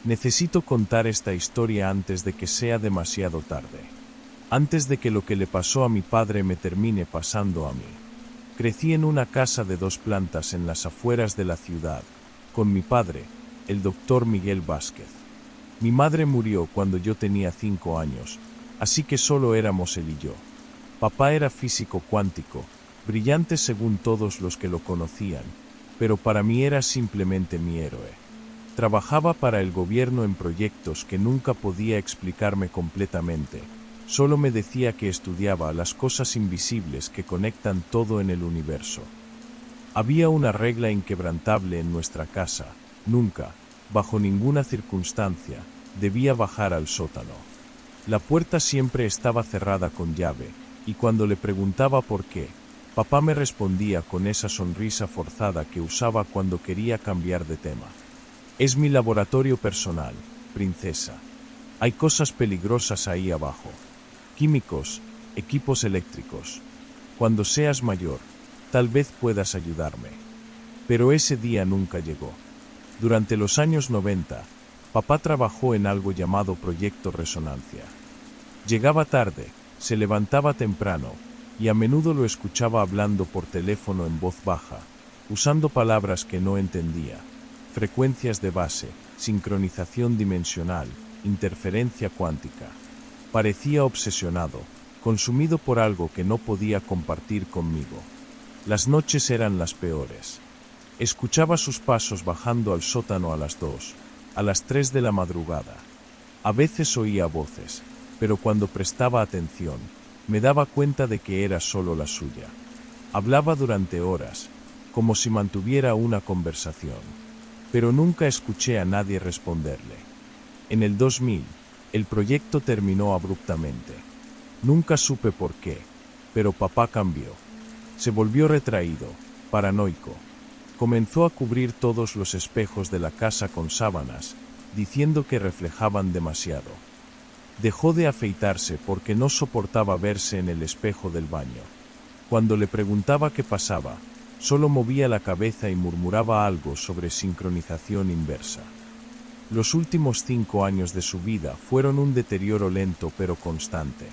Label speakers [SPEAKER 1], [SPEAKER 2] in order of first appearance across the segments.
[SPEAKER 1] Necesito contar esta historia antes de que sea demasiado tarde. Antes de que lo que le pasó a mi padre me termine pasando a mí. Crecí en una casa de 2 plantas en las afueras de la ciudad, con mi padre, el doctor Miguel Vázquez. Mi madre murió cuando yo tenía 5 años, así que solo éramos él y yo. Papá era físico cuántico, brillante según todos los que lo conocían, pero para mí era simplemente mi héroe. Trabajaba para el gobierno en proyectos que nunca podía explicarme completamente. Solo me decía que estudiaba las cosas invisibles que conectan todo en el universo. Había una regla inquebrantable en nuestra casa: nunca, bajo ninguna circunstancia, debía bajar al sótano. La puerta siempre estaba cerrada con llave, y cuando le preguntaba por qué, papá me respondía con esa sonrisa forzada que usaba cuando quería cambiar de tema. Es mi laboratorio personal, princesa. Hay cosas peligrosas ahí abajo. Químicos, equipos eléctricos. Cuando seas mayor, tal vez puedas ayudarme. Pero ese día nunca llegó. Durante los años 90, papá trabajó en algo llamado Proyecto Resonancia. Llegaba tarde, se levantaba temprano, y a menudo lo escuchaba hablando por teléfono en voz baja, usando palabras que no entendía: frecuencias de base, sincronización dimensional, interferencia cuántica. Parecía obsesionado, consumido por algo que no podía compartir conmigo. Las noches eran las peores. Escuchaba sus pasos bajando al sótano a las 2, a las 3 de la madrugada. A veces oía voces, pero cuando prestaba atención, me daba cuenta de que era solo la suya. Hablaba durante horas, como si mantuviera una conversación, pero nunca escuché a nadie responderle. En el 2000, el proyecto terminó abruptamente. Nunca supe por qué, pero papá cambió. Se volvió retraído, paranoico. Comenzó a cubrir todos los espejos de la casa con sábanas, diciendo que reflejaban demasiado. Dejó de afeitarse porque no soportaba verse en el espejo del baño. Cuando le preguntaba qué pasaba, solo movía la cabeza y murmuraba algo sobre sincronización inversa. Los últimos 5 años de su vida fueron un deterioro lento pero constante.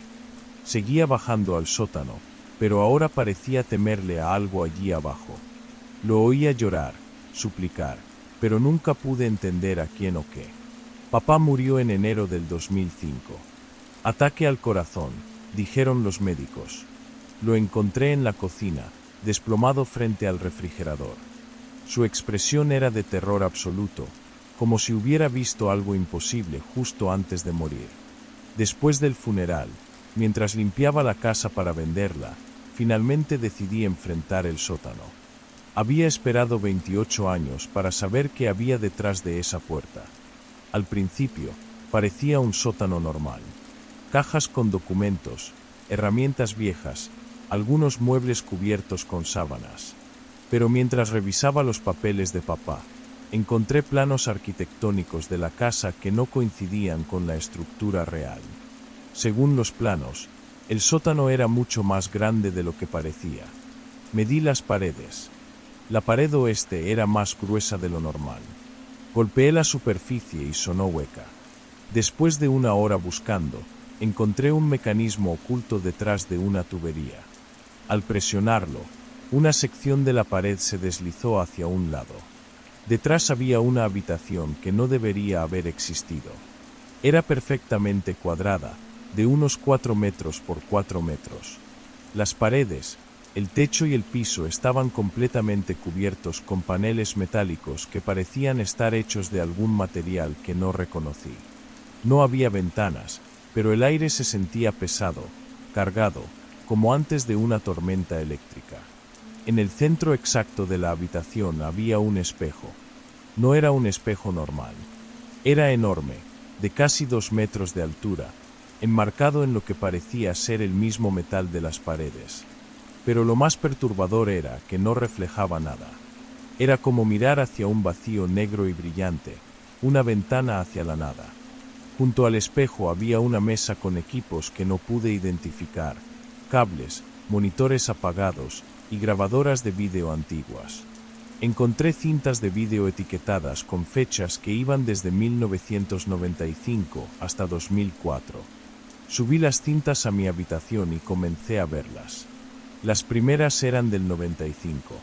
[SPEAKER 1] Seguía bajando al sótano, pero ahora parecía temerle a algo allí abajo. Lo oía llorar, suplicar, pero nunca pude entender a quién o qué. Papá murió en enero del 2005. Ataque al corazón, dijeron los médicos. Lo encontré en la cocina, desplomado frente al refrigerador. Su expresión era de terror absoluto, como si hubiera visto algo imposible justo antes de morir. Después del funeral, mientras limpiaba la casa para venderla, finalmente decidí enfrentar el sótano. Había esperado 28 años para saber qué había detrás de esa puerta. Al principio, parecía un sótano normal. Cajas con documentos, herramientas viejas, algunos muebles cubiertos con sábanas. Pero mientras revisaba los papeles de papá, encontré planos arquitectónicos de la casa que no coincidían con la estructura real. Según los planos, el sótano era mucho más grande de lo que parecía. Medí las paredes. La pared oeste era más gruesa de lo normal. Golpeé la superficie y sonó hueca. Después de una hora buscando, encontré un mecanismo oculto detrás de una tubería. Al presionarlo, una sección de la pared se deslizó hacia un lado. Detrás había una habitación que no debería haber existido. Era perfectamente cuadrada, de unos 4 metros por 4 metros. Las paredes, el techo y el piso estaban completamente cubiertos con paneles metálicos que parecían estar hechos de algún material que no reconocí. No había ventanas, pero el aire se sentía pesado, cargado, como antes de una tormenta eléctrica. En el centro exacto de la habitación había un espejo. No era un espejo normal. Era enorme, de casi 2 metros de altura, enmarcado en lo que parecía ser el mismo metal de las paredes. Pero lo más perturbador era que no reflejaba nada. Era como mirar hacia un vacío negro y brillante, una ventana hacia la nada. Junto al espejo había una mesa con equipos que no pude identificar, cables, monitores apagados y grabadoras de vídeo antiguas. Encontré cintas de vídeo etiquetadas con fechas que iban desde 1995 hasta 2004. Subí las cintas a mi habitación y comencé a verlas. Las primeras eran del 95.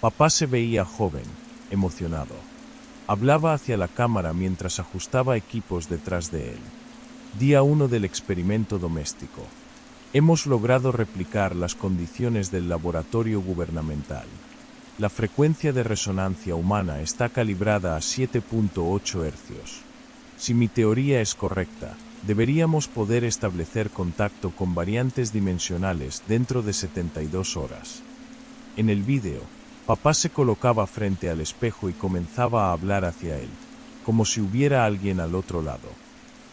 [SPEAKER 1] Papá se veía joven, emocionado. Hablaba hacia la cámara mientras ajustaba equipos detrás de él. Día 1 del experimento doméstico. Hemos logrado replicar las condiciones del laboratorio gubernamental. La frecuencia de resonancia humana está calibrada a 7.8 Hz. Si mi teoría es correcta, deberíamos poder establecer contacto con variantes dimensionales dentro de 72 horas. En el vídeo, papá se colocaba frente al espejo y comenzaba a hablar hacia él, como si hubiera alguien al otro lado.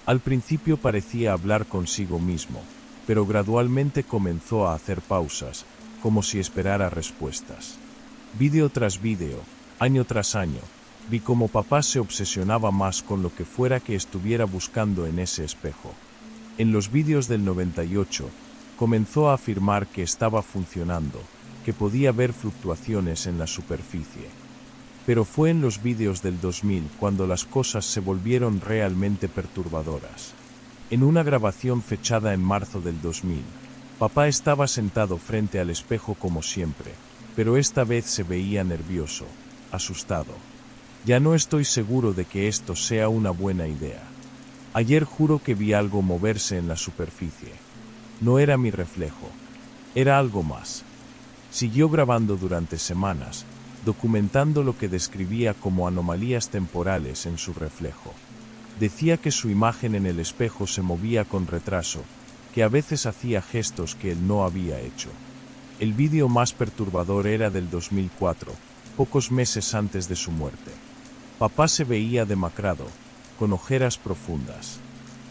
[SPEAKER 1] Al principio parecía hablar consigo mismo, pero gradualmente comenzó a hacer pausas, como si esperara respuestas. Vídeo tras vídeo, año tras año, vi cómo papá se obsesionaba más con lo que fuera que estuviera buscando en ese espejo. En los vídeos del 98, comenzó a afirmar que estaba funcionando, que podía ver fluctuaciones en la superficie. Pero fue en los vídeos del 2000 cuando las cosas se volvieron realmente perturbadoras. En una grabación fechada en marzo del 2000, papá estaba sentado frente al espejo como siempre, pero esta vez se veía nervioso, asustado. Ya no estoy seguro de que esto sea una buena idea. Ayer juro que vi algo moverse en la superficie. No era mi reflejo. Era algo más. Siguió grabando durante semanas, documentando lo que describía como anomalías temporales en su reflejo. Decía que su imagen en el espejo se movía con retraso, que a veces hacía gestos que él no había hecho. El vídeo más perturbador era del 2004, pocos meses antes de su muerte. Papá se veía demacrado, con ojeras profundas.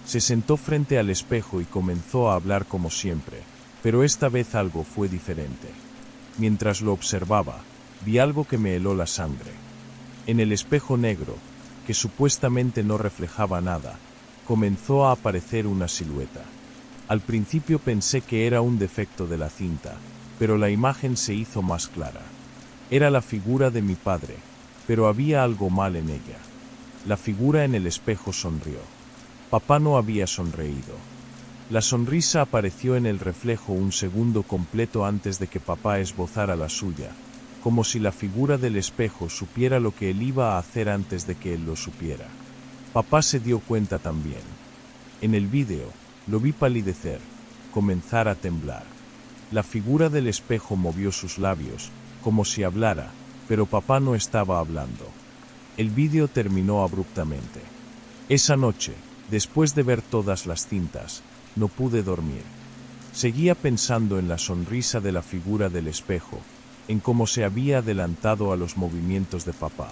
[SPEAKER 1] Se sentó frente al espejo y comenzó a hablar como siempre, pero esta vez algo fue diferente. Mientras lo observaba, vi algo que me heló la sangre. En el espejo negro, que supuestamente no reflejaba nada, comenzó a aparecer una silueta. Al principio pensé que era un defecto de la cinta, pero la imagen se hizo más clara. Era la figura de mi padre, pero había algo mal en ella. La figura en el espejo sonrió. Papá no había sonreído. La sonrisa apareció en el reflejo un segundo completo antes de que papá esbozara la suya, como si la figura del espejo supiera lo que él iba a hacer antes de que él lo supiera. Papá se dio cuenta también. En el vídeo, lo vi palidecer, comenzar a temblar. La figura del espejo movió sus labios, como si hablara, pero papá no estaba hablando. El vídeo terminó abruptamente. Esa noche, después de ver todas las cintas, no pude dormir. Seguía pensando en la sonrisa de la figura del espejo, en cómo se había adelantado a los movimientos de papá.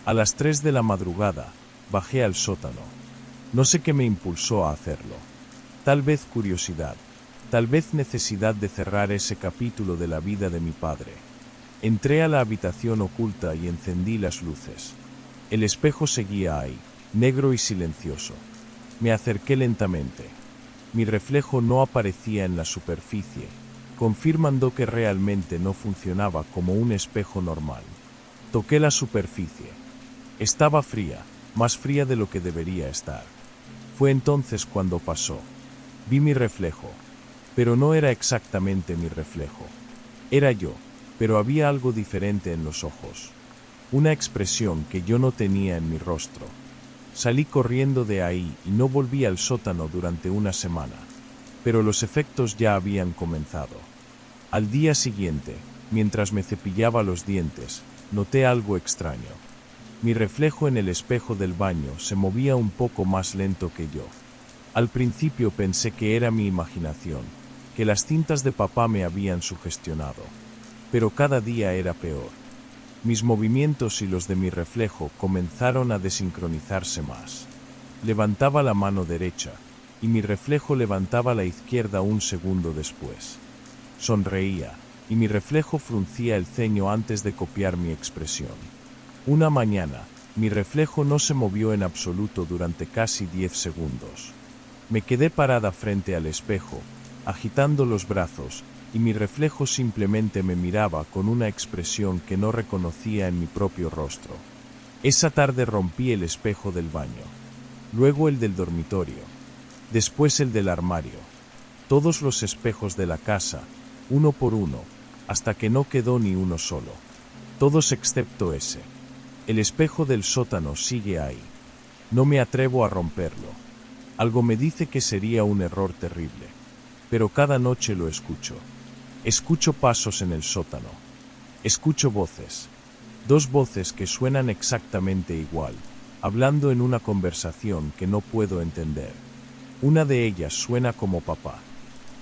[SPEAKER 1] A las 3 de la madrugada, bajé al sótano. No sé qué me impulsó a hacerlo. Tal vez curiosidad. Tal vez necesidad de cerrar ese capítulo de la vida de mi padre. Entré a la habitación oculta y encendí las luces. El espejo seguía ahí, negro y silencioso. Me acerqué lentamente. Mi reflejo no aparecía en la superficie, confirmando que realmente no funcionaba como un espejo normal. Toqué la superficie. Estaba fría, más fría de lo que debería estar. Fue entonces cuando pasó. Vi mi reflejo. Pero no era exactamente mi reflejo. Era yo, pero había algo diferente en los ojos. Una expresión que yo no tenía en mi rostro. Salí corriendo de ahí y no volví al sótano durante una semana. Pero los efectos ya habían comenzado. Al día siguiente, mientras me cepillaba los dientes, noté algo extraño. Mi reflejo en el espejo del baño se movía un poco más lento que yo. Al principio pensé que era mi imaginación, que las cintas de papá me habían sugestionado. Pero cada día era peor. Mis movimientos y los de mi reflejo comenzaron a desincronizarse más. Levantaba la mano derecha, y mi reflejo levantaba la izquierda un segundo después. Sonreía, y mi reflejo fruncía el ceño antes de copiar mi expresión. Una mañana, mi reflejo no se movió en absoluto durante casi 10 segundos. Me quedé parada frente al espejo, agitando los brazos, y mi reflejo simplemente me miraba con una expresión que no reconocía en mi propio rostro. Esa tarde rompí el espejo del baño, luego el del dormitorio, después el del armario, todos los espejos de la casa, uno por uno, hasta que no quedó ni uno solo. Todos excepto ese. El espejo del sótano sigue ahí. No me atrevo a romperlo. Algo me dice que sería un error terrible. Pero cada noche lo escucho. Escucho pasos en el sótano. Escucho voces. Dos voces que suenan exactamente igual, hablando en una conversación que no puedo entender. Una de ellas suena como papá.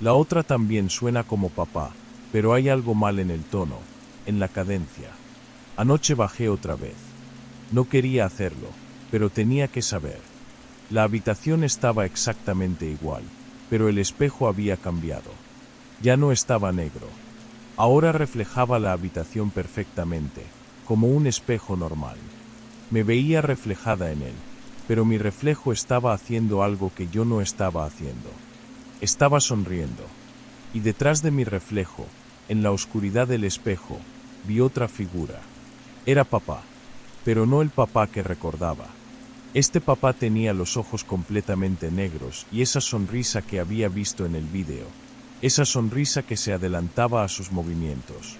[SPEAKER 1] La otra también suena como papá, pero hay algo mal en el tono, en la cadencia. Anoche bajé otra vez. No quería hacerlo, pero tenía que saber. La habitación estaba exactamente igual, pero el espejo había cambiado. Ya no estaba negro. Ahora reflejaba la habitación perfectamente, como un espejo normal. Me veía reflejada en él, pero mi reflejo estaba haciendo algo que yo no estaba haciendo. Estaba sonriendo. Y detrás de mi reflejo, en la oscuridad del espejo, vi otra figura. Era papá, pero no el papá que recordaba. Este papá tenía los ojos completamente negros y esa sonrisa que había visto en el vídeo, esa sonrisa que se adelantaba a sus movimientos.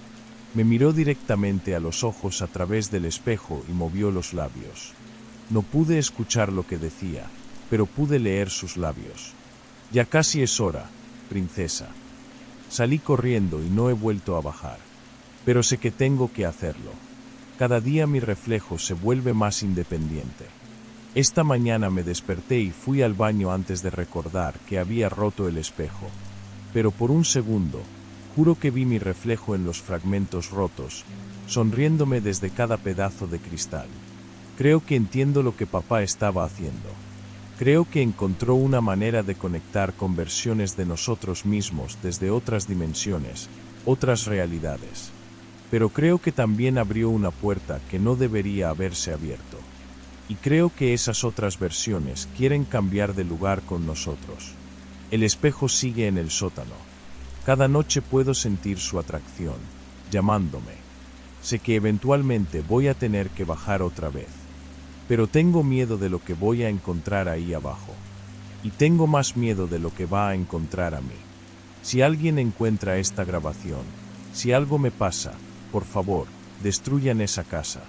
[SPEAKER 1] Me miró directamente a los ojos a través del espejo y movió los labios. No pude escuchar lo que decía, pero pude leer sus labios. Ya casi es hora, princesa. Salí corriendo y no he vuelto a bajar. Pero sé que tengo que hacerlo. Cada día mi reflejo se vuelve más independiente. Esta mañana me desperté y fui al baño antes de recordar que había roto el espejo. Pero por un segundo, juro que vi mi reflejo en los fragmentos rotos, sonriéndome desde cada pedazo de cristal. Creo que entiendo lo que papá estaba haciendo. Creo que encontró una manera de conectar con versiones de nosotros mismos desde otras dimensiones, otras realidades. Pero creo que también abrió una puerta que no debería haberse abierto. Y creo que esas otras versiones quieren cambiar de lugar con nosotros. El espejo sigue en el sótano. Cada noche puedo sentir su atracción, llamándome. Sé que eventualmente voy a tener que bajar otra vez. Pero tengo miedo de lo que voy a encontrar ahí abajo. Y tengo más miedo de lo que va a encontrar a mí. Si alguien encuentra esta grabación, si algo me pasa, por favor, destruyan esa casa.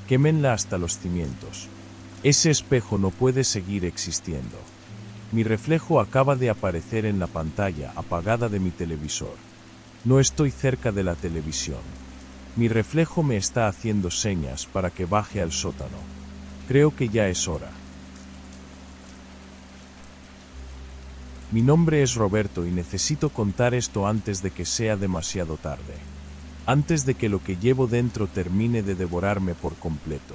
[SPEAKER 1] Quémenla hasta los cimientos. Ese espejo no puede seguir existiendo. Mi reflejo acaba de aparecer en la pantalla apagada de mi televisor. No estoy cerca de la televisión. Mi reflejo me está haciendo señas para que baje al sótano. Creo que ya es hora. Mi nombre es Roberto y necesito contar esto antes de que sea demasiado tarde. Antes de que lo que llevo dentro termine de devorarme por completo.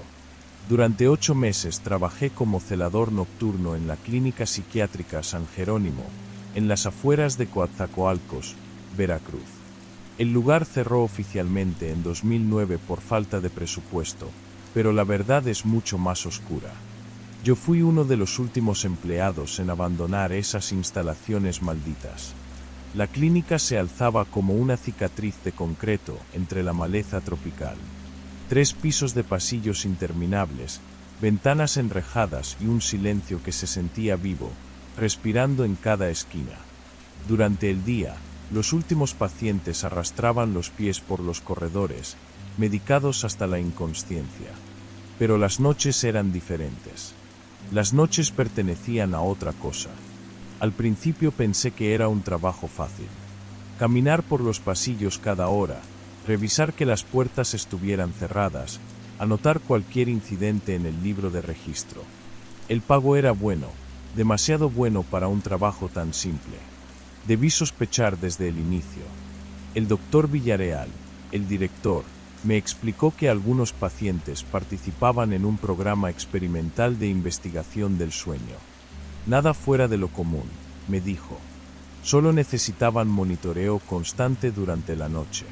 [SPEAKER 1] Durante 8 meses trabajé como celador nocturno en la Clínica Psiquiátrica San Jerónimo, en las afueras de Coatzacoalcos, Veracruz. El lugar cerró oficialmente en 2009 por falta de presupuesto, pero la verdad es mucho más oscura. Yo fui uno de los últimos empleados en abandonar esas instalaciones malditas. La clínica se alzaba como una cicatriz de concreto entre la maleza tropical. 3 pisos de pasillos interminables, ventanas enrejadas y un silencio que se sentía vivo, respirando en cada esquina. Durante el día, los últimos pacientes arrastraban los pies por los corredores, medicados hasta la inconsciencia. Pero las noches eran diferentes. Las noches pertenecían a otra cosa. Al principio pensé que era un trabajo fácil. Caminar por los pasillos cada hora, revisar que las puertas estuvieran cerradas, anotar cualquier incidente en el libro de registro. El pago era bueno, demasiado bueno para un trabajo tan simple. Debí sospechar desde el inicio. El doctor Villarreal, el director, me explicó que algunos pacientes participaban en un programa experimental de investigación del sueño. Nada fuera de lo común, me dijo. Solo necesitaban monitoreo constante durante la noche.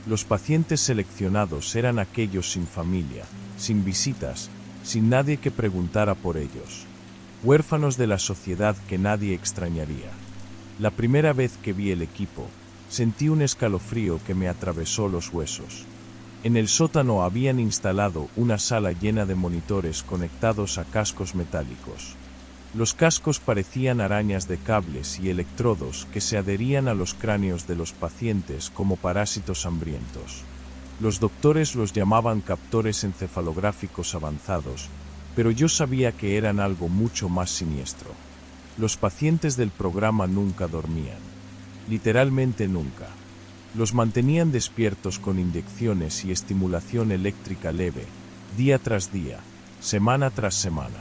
[SPEAKER 1] Los pacientes seleccionados eran aquellos sin familia, sin visitas, sin nadie que preguntara por ellos. Huérfanos de la sociedad que nadie extrañaría. La primera vez que vi el equipo, Sentí un escalofrío que me atravesó los huesos. En el sótano habían instalado una sala llena de monitores conectados a cascos metálicos. Los cascos parecían arañas de cables y electrodos que se adherían a los cráneos de los pacientes como parásitos hambrientos. Los doctores los llamaban captores encefalográficos avanzados, pero yo sabía que eran algo mucho más siniestro. Los pacientes del programa nunca dormían. Literalmente nunca. Los mantenían despiertos con inyecciones y estimulación eléctrica leve, día tras día, semana tras semana.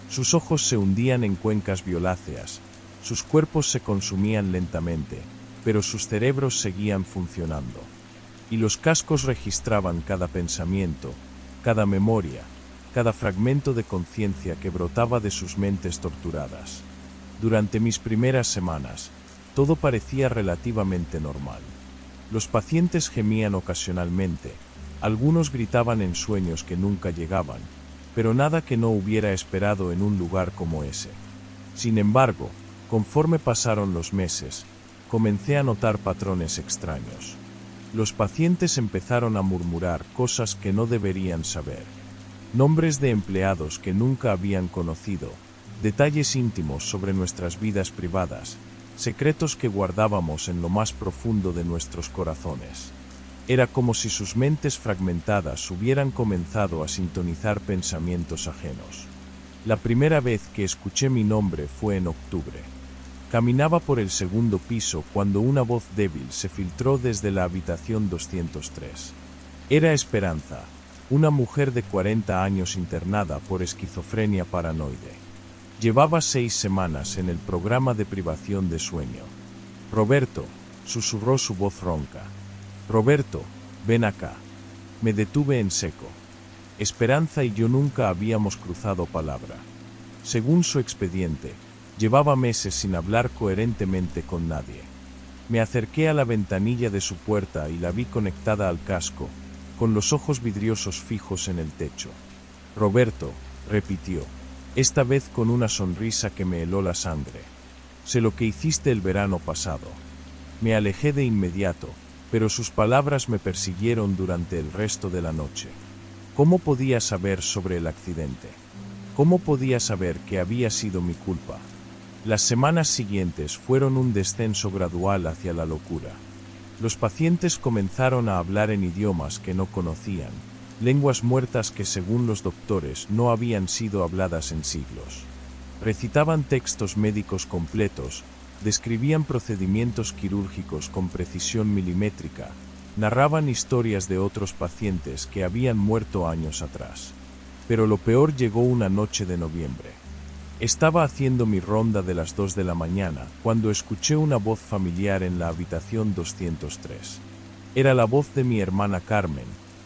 [SPEAKER 1] Sus ojos se hundían en cuencas violáceas, sus cuerpos se consumían lentamente, pero sus cerebros seguían funcionando. Y los cascos registraban cada pensamiento, cada memoria, cada fragmento de conciencia que brotaba de sus mentes torturadas. Durante mis primeras semanas, todo parecía relativamente normal. Los pacientes gemían ocasionalmente, algunos gritaban en sueños que nunca llegaban, pero nada que no hubiera esperado en un lugar como ese. Sin embargo, conforme pasaron los meses, comencé a notar patrones extraños. Los pacientes empezaron a murmurar cosas que no deberían saber. Nombres de empleados que nunca habían conocido, detalles íntimos sobre nuestras vidas privadas, secretos que guardábamos en lo más profundo de nuestros corazones. Era como si sus mentes fragmentadas hubieran comenzado a sintonizar pensamientos ajenos. La primera vez que escuché mi nombre fue en octubre. Caminaba por el segundo piso cuando una voz débil se filtró desde la habitación 203. Era Esperanza, una mujer de 40 años internada por esquizofrenia paranoide. Llevaba 6 semanas en el programa de privación de sueño. «Roberto», susurró su voz ronca. «Roberto, ven acá». Me detuve en seco. Esperanza y yo nunca habíamos cruzado palabra. Según su expediente, llevaba meses sin hablar coherentemente con nadie. Me acerqué a la ventanilla de su puerta y la vi conectada al casco, con los ojos vidriosos fijos en el techo. «Roberto», repitió, esta vez con una sonrisa que me heló la sangre. «Sé lo que hiciste el verano pasado». Me alejé de inmediato, pero sus palabras me persiguieron durante el resto de la noche. ¿Cómo podía saber sobre el accidente? ¿Cómo podía saber que había sido mi culpa? Las semanas siguientes fueron un descenso gradual hacia la locura. Los pacientes comenzaron a hablar en idiomas que no conocían, lenguas muertas que según los doctores no habían sido habladas en siglos. Recitaban textos médicos completos, describían procedimientos quirúrgicos con precisión milimétrica, narraban historias de otros pacientes que habían muerto años atrás. Pero lo peor llegó una noche de noviembre. Estaba haciendo mi ronda de las 2 de la mañana cuando escuché una voz familiar en la habitación 203. Era la voz de mi hermana Carmen,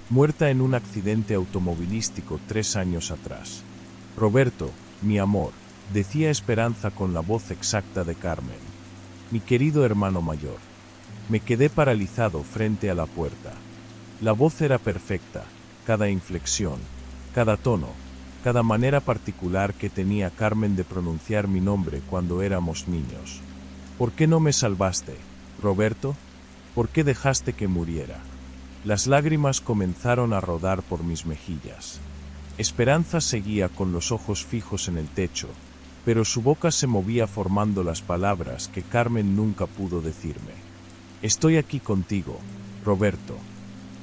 [SPEAKER 1] muerta en un accidente automovilístico 3 años atrás. «Roberto, mi amor», decía Esperanza con la voz exacta de Carmen. «Mi querido hermano mayor». Me quedé paralizado frente a la puerta. La voz era perfecta, cada inflexión, cada tono, cada manera particular que tenía Carmen de pronunciar mi nombre cuando éramos niños. «¿Por qué no me salvaste, Roberto? ¿Por qué dejaste que muriera?». Las lágrimas comenzaron a rodar por mis mejillas. Esperanza seguía con los ojos fijos en el techo, pero su boca se movía formando las palabras que Carmen nunca pudo decirme. «Estoy aquí contigo, Roberto.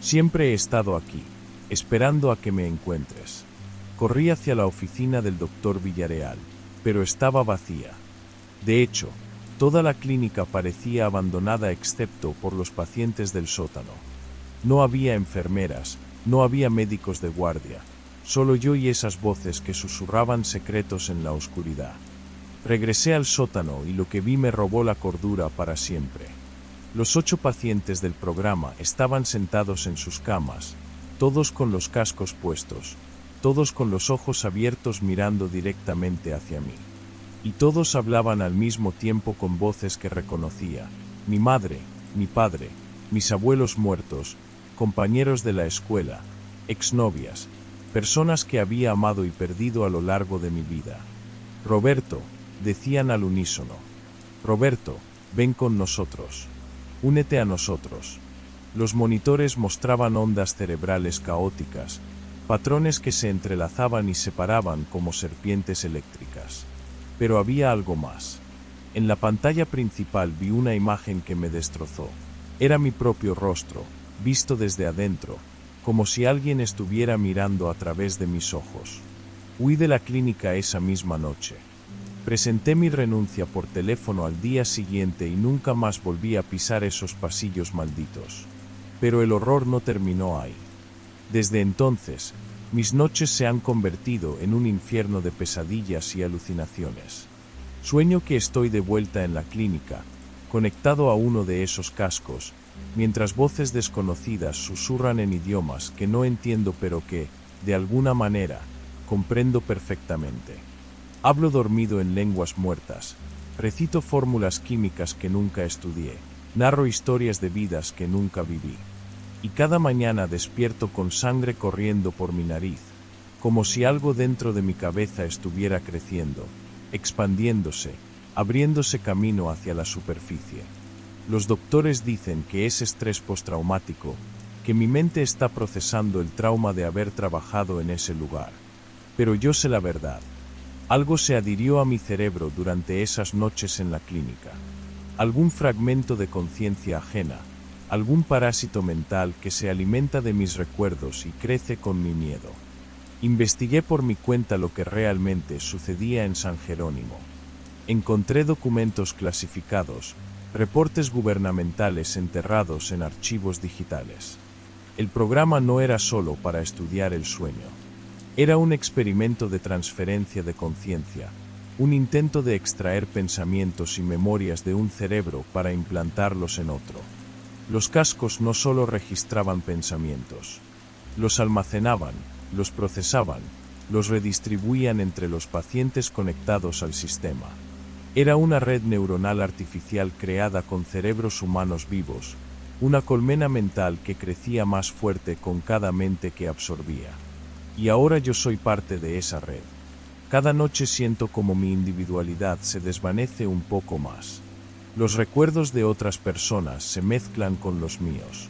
[SPEAKER 1] Siempre he estado aquí, esperando a que me encuentres». Corrí hacia la oficina del doctor Villareal, pero estaba vacía. De hecho, toda la clínica parecía abandonada excepto por los pacientes del sótano. No había enfermeras, no había médicos de guardia, solo yo y esas voces que susurraban secretos en la oscuridad. Regresé al sótano y lo que vi me robó la cordura para siempre. Los 8 pacientes del programa estaban sentados en sus camas, todos con los cascos puestos, todos con los ojos abiertos mirando directamente hacia mí. Y todos hablaban al mismo tiempo con voces que reconocía: mi madre, mi padre, mis abuelos muertos, compañeros de la escuela, exnovias, personas que había amado y perdido a lo largo de mi vida. «Roberto», decían al unísono. «Roberto, ven con nosotros». Únete a nosotros. Los monitores mostraban ondas cerebrales caóticas, patrones que se entrelazaban y separaban como serpientes eléctricas. Pero había algo más. En la pantalla principal vi una imagen que me destrozó. Era mi propio rostro, visto desde adentro, como si alguien estuviera mirando a través de mis ojos. Huí de la clínica esa misma noche. Presenté mi renuncia por teléfono al día siguiente y nunca más volví a pisar esos pasillos malditos. Pero el horror no terminó ahí. Desde entonces, mis noches se han convertido en un infierno de pesadillas y alucinaciones. Sueño que estoy de vuelta en la clínica, conectado a uno de esos cascos, mientras voces desconocidas susurran en idiomas que no entiendo pero que, de alguna manera, comprendo perfectamente. Hablo dormido en lenguas muertas, recito fórmulas químicas que nunca estudié, narro historias de vidas que nunca viví. Y cada mañana despierto con sangre corriendo por mi nariz, como si algo dentro de mi cabeza estuviera creciendo, expandiéndose, abriéndose camino hacia la superficie. Los doctores dicen que es estrés postraumático, que mi mente está procesando el trauma de haber trabajado en ese lugar. Pero yo sé la verdad. Algo se adhirió a mi cerebro durante esas noches en la clínica. Algún fragmento de conciencia ajena, algún parásito mental que se alimenta de mis recuerdos y crece con mi miedo. Investigué por mi cuenta lo que realmente sucedía en San Jerónimo. Encontré documentos clasificados, reportes gubernamentales enterrados en archivos digitales. El programa no era solo para estudiar el sueño. Era un experimento de transferencia de conciencia, un intento de extraer pensamientos y memorias de un cerebro para implantarlos en otro. Los cascos no solo registraban pensamientos, los almacenaban, los procesaban, los redistribuían entre los pacientes conectados al sistema. Era una red neuronal artificial creada con cerebros humanos vivos, una colmena mental que crecía más fuerte con cada mente que absorbía. Y ahora yo soy parte de esa red. Cada noche siento como mi individualidad se desvanece un poco más. Los recuerdos de otras personas se mezclan con los míos.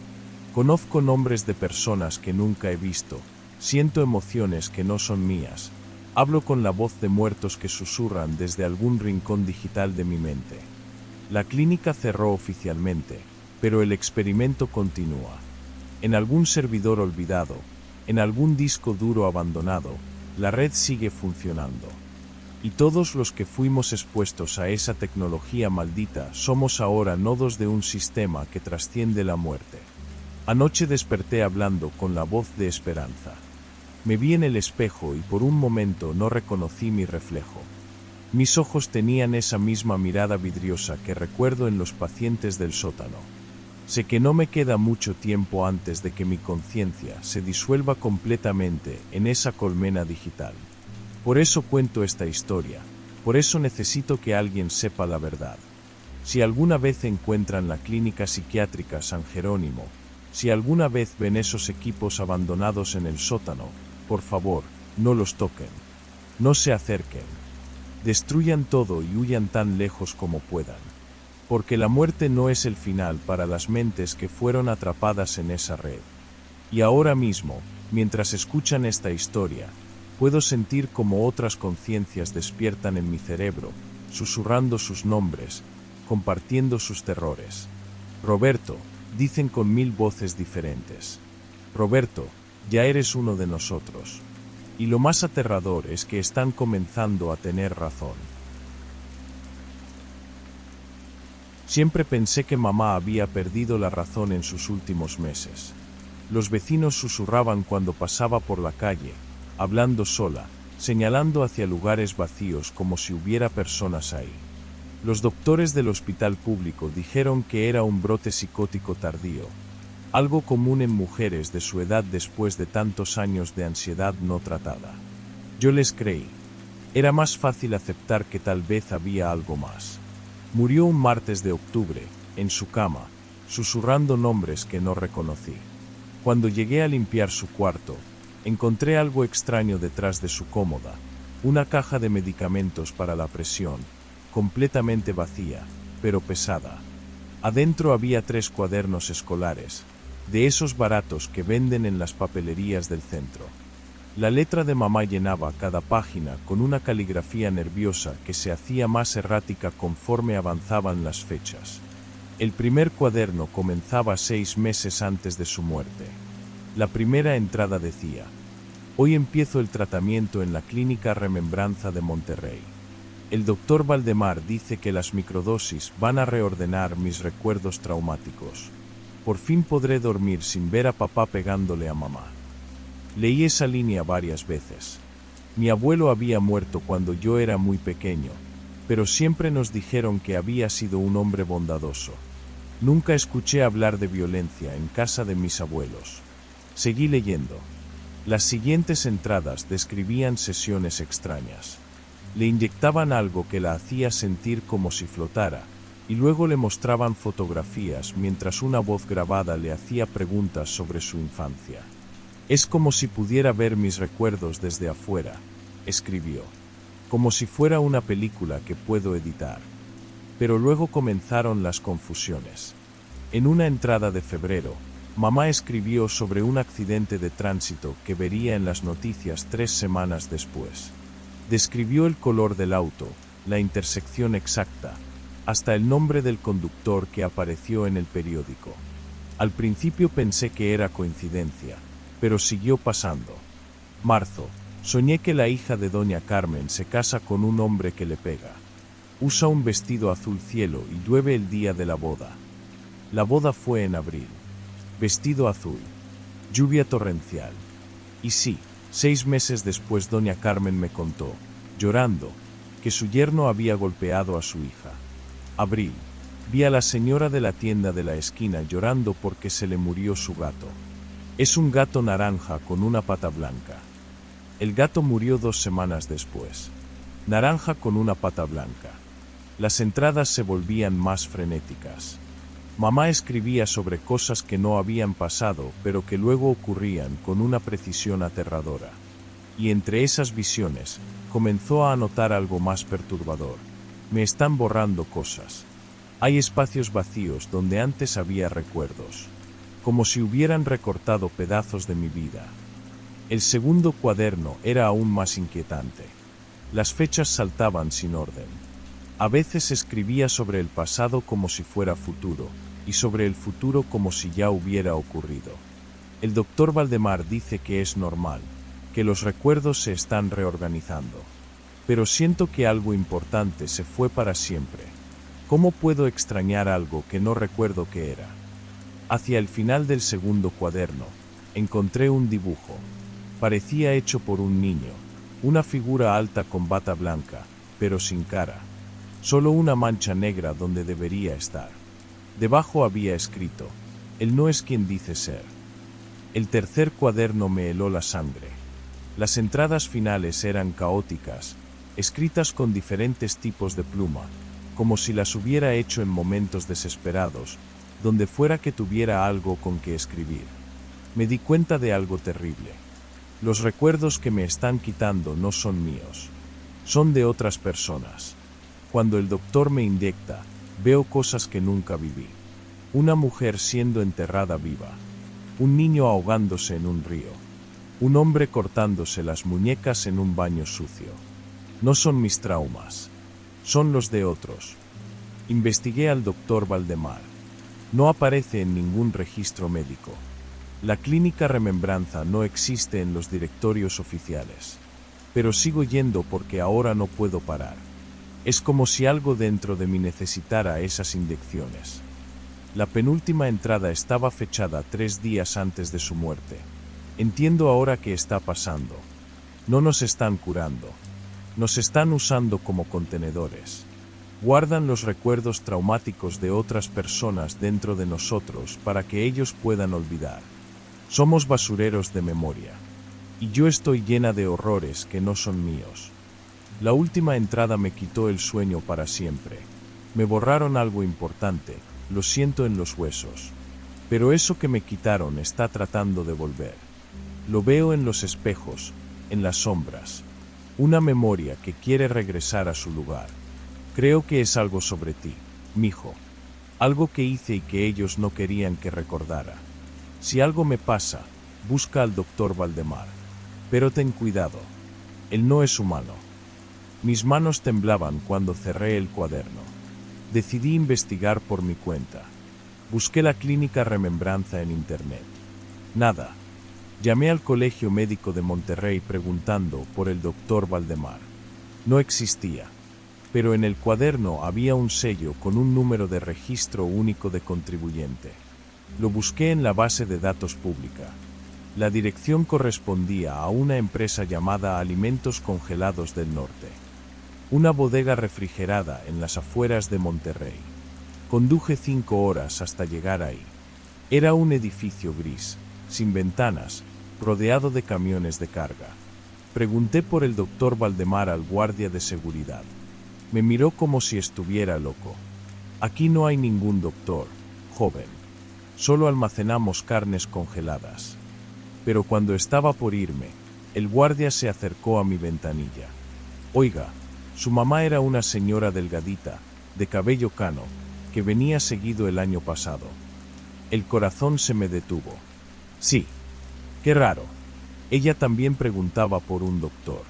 [SPEAKER 1] Conozco nombres de personas que nunca he visto, siento emociones que no son mías, hablo con la voz de muertos que susurran desde algún rincón digital de mi mente. La clínica cerró oficialmente, pero el experimento continúa. En algún servidor olvidado, en algún disco duro abandonado, la red sigue funcionando. Y todos los que fuimos expuestos a esa tecnología maldita somos ahora nodos de un sistema que trasciende la muerte. Anoche desperté hablando con la voz de esperanza. Me vi en el espejo y por un momento no reconocí mi reflejo. Mis ojos tenían esa misma mirada vidriosa que recuerdo en los pacientes del sótano. Sé que no me queda mucho tiempo antes de que mi conciencia se disuelva completamente en esa colmena digital. Por eso cuento esta historia, por eso necesito que alguien sepa la verdad. Si alguna vez encuentran la clínica psiquiátrica San Jerónimo, si alguna vez ven esos equipos abandonados en el sótano, por favor, no los toquen. No se acerquen. Destruyan todo y huyan tan lejos como puedan. Porque la muerte no es el final para las mentes que fueron atrapadas en esa red. Y ahora mismo, mientras escuchan esta historia, puedo sentir como otras conciencias despiertan en mi cerebro, susurrando sus nombres, compartiendo sus terrores. Roberto, dicen con 1000 voces diferentes. Roberto, ya eres uno de nosotros. Y lo más aterrador es que están comenzando a tener razón. Siempre pensé que mamá había perdido la razón en sus últimos meses. Los vecinos susurraban cuando pasaba por la calle, hablando sola, señalando hacia lugares vacíos como si hubiera personas ahí. Los doctores del hospital público dijeron que era un brote psicótico tardío, algo común en mujeres de su edad después de tantos años de ansiedad no tratada. Yo les creí. Era más fácil aceptar que tal vez había algo más. Murió un martes de octubre, en su cama, susurrando nombres que no reconocí. Cuando llegué a limpiar su cuarto, encontré algo extraño detrás de su cómoda, una caja de medicamentos para la presión, completamente vacía, pero pesada. Adentro había 3 cuadernos escolares, de esos baratos que venden en las papelerías del centro. La letra de mamá llenaba cada página con una caligrafía nerviosa que se hacía más errática conforme avanzaban las fechas. El primer cuaderno comenzaba 6 meses antes de su muerte. La primera entrada decía: hoy empiezo el tratamiento en la Clínica Remembranza de Monterrey. El doctor Valdemar dice que las microdosis van a reordenar mis recuerdos traumáticos. Por fin podré dormir sin ver a papá pegándole a mamá. Leí esa línea varias veces. Mi abuelo había muerto cuando yo era muy pequeño, pero siempre nos dijeron que había sido un hombre bondadoso. Nunca escuché hablar de violencia en casa de mis abuelos. Seguí leyendo. Las siguientes entradas describían sesiones extrañas. Le inyectaban algo que la hacía sentir como si flotara, y luego le mostraban fotografías mientras una voz grabada le hacía preguntas sobre su infancia. Es como si pudiera ver mis recuerdos desde afuera, escribió. Como si fuera una película que puedo editar. Pero luego comenzaron las confusiones. En una entrada de febrero, mamá escribió sobre un accidente de tránsito que vería en las noticias 3 semanas después. Describió el color del auto, la intersección exacta, hasta el nombre del conductor que apareció en el periódico. Al principio pensé que era coincidencia, pero siguió pasando. Marzo, soñé que la hija de doña Carmen se casa con un hombre que le pega. Usa un vestido azul cielo y llueve el día de la boda. La boda fue en abril. Vestido azul. Lluvia torrencial. Y sí, 6 meses después doña Carmen me contó, llorando, que su yerno había golpeado a su hija. Abril. Vi a la señora de la tienda de la esquina llorando porque se le murió su gato. Es un gato naranja con una pata blanca. El gato murió 2 semanas después. Naranja con una pata blanca. Las entradas se volvían más frenéticas. Mamá escribía sobre cosas que no habían pasado, pero que luego ocurrían con una precisión aterradora. Y entre esas visiones, comenzó a anotar algo más perturbador. Me están borrando cosas. Hay espacios vacíos donde antes había recuerdos. Como si hubieran recortado pedazos de mi vida. El segundo cuaderno era aún más inquietante. Las fechas saltaban sin orden. A veces escribía sobre el pasado como si fuera futuro, y sobre el futuro como si ya hubiera ocurrido. El doctor Valdemar dice que es normal, que los recuerdos se están reorganizando. Pero siento que algo importante se fue para siempre. ¿Cómo puedo extrañar algo que no recuerdo qué era? Hacia el final del segundo cuaderno, encontré un dibujo. Parecía hecho por un niño, una figura alta con bata blanca, pero sin cara. Solo una mancha negra donde debería estar. Debajo había escrito: él no es quien dice ser. El tercer cuaderno me heló la sangre. Las entradas finales eran caóticas, escritas con diferentes tipos de pluma, como si las hubiera hecho en momentos desesperados, donde fuera que tuviera algo con que escribir. Me di cuenta de algo terrible. Los recuerdos que me están quitando no son míos. Son de otras personas. Cuando el doctor me inyecta, veo cosas que nunca viví. Una mujer siendo enterrada viva. Un niño ahogándose en un río. Un hombre cortándose las muñecas en un baño sucio. No son mis traumas. Son los de otros. Investigué al doctor Valdemar. No aparece en ningún registro médico. La Clínica Remembranza no existe en los directorios oficiales. Pero sigo yendo porque ahora no puedo parar. Es como si algo dentro de mí necesitara esas inyecciones. La penúltima entrada estaba fechada 3 días antes de su muerte. Entiendo ahora qué está pasando. No nos están curando. Nos están usando como contenedores. Guardan los recuerdos traumáticos de otras personas dentro de nosotros para que ellos puedan olvidar. Somos basureros de memoria. Y yo estoy llena de horrores que no son míos. La última entrada me quitó el sueño para siempre. Me borraron algo importante, lo siento en los huesos. Pero eso que me quitaron está tratando de volver. Lo veo en los espejos, en las sombras. Una memoria que quiere regresar a su lugar. Creo que es algo sobre ti, mijo. Algo que hice y que ellos no querían que recordara. Si algo me pasa, busca al doctor Valdemar. Pero ten cuidado. Él no es humano. Mis manos temblaban cuando cerré el cuaderno. Decidí investigar por mi cuenta. Busqué la clínica Remembranza en internet. Nada. Llamé al Colegio Médico de Monterrey preguntando por el doctor Valdemar. No existía. Pero en el cuaderno había un sello con un número de registro único de contribuyente. Lo busqué en la base de datos pública. La dirección correspondía a una empresa llamada Alimentos Congelados del Norte. Una bodega refrigerada en las afueras de Monterrey. Conduje 5 horas hasta llegar ahí. Era un edificio gris, sin ventanas, rodeado de camiones de carga. Pregunté por el doctor Valdemar al guardia de seguridad. Me miró como si estuviera loco. Aquí no hay ningún doctor, joven. Solo almacenamos carnes congeladas. Pero cuando estaba por irme, el guardia se acercó a mi ventanilla. Oiga, su mamá era una señora delgadita, de cabello cano, que venía seguido el año pasado. El corazón se me detuvo. Sí. Qué raro. Ella también preguntaba por un doctor.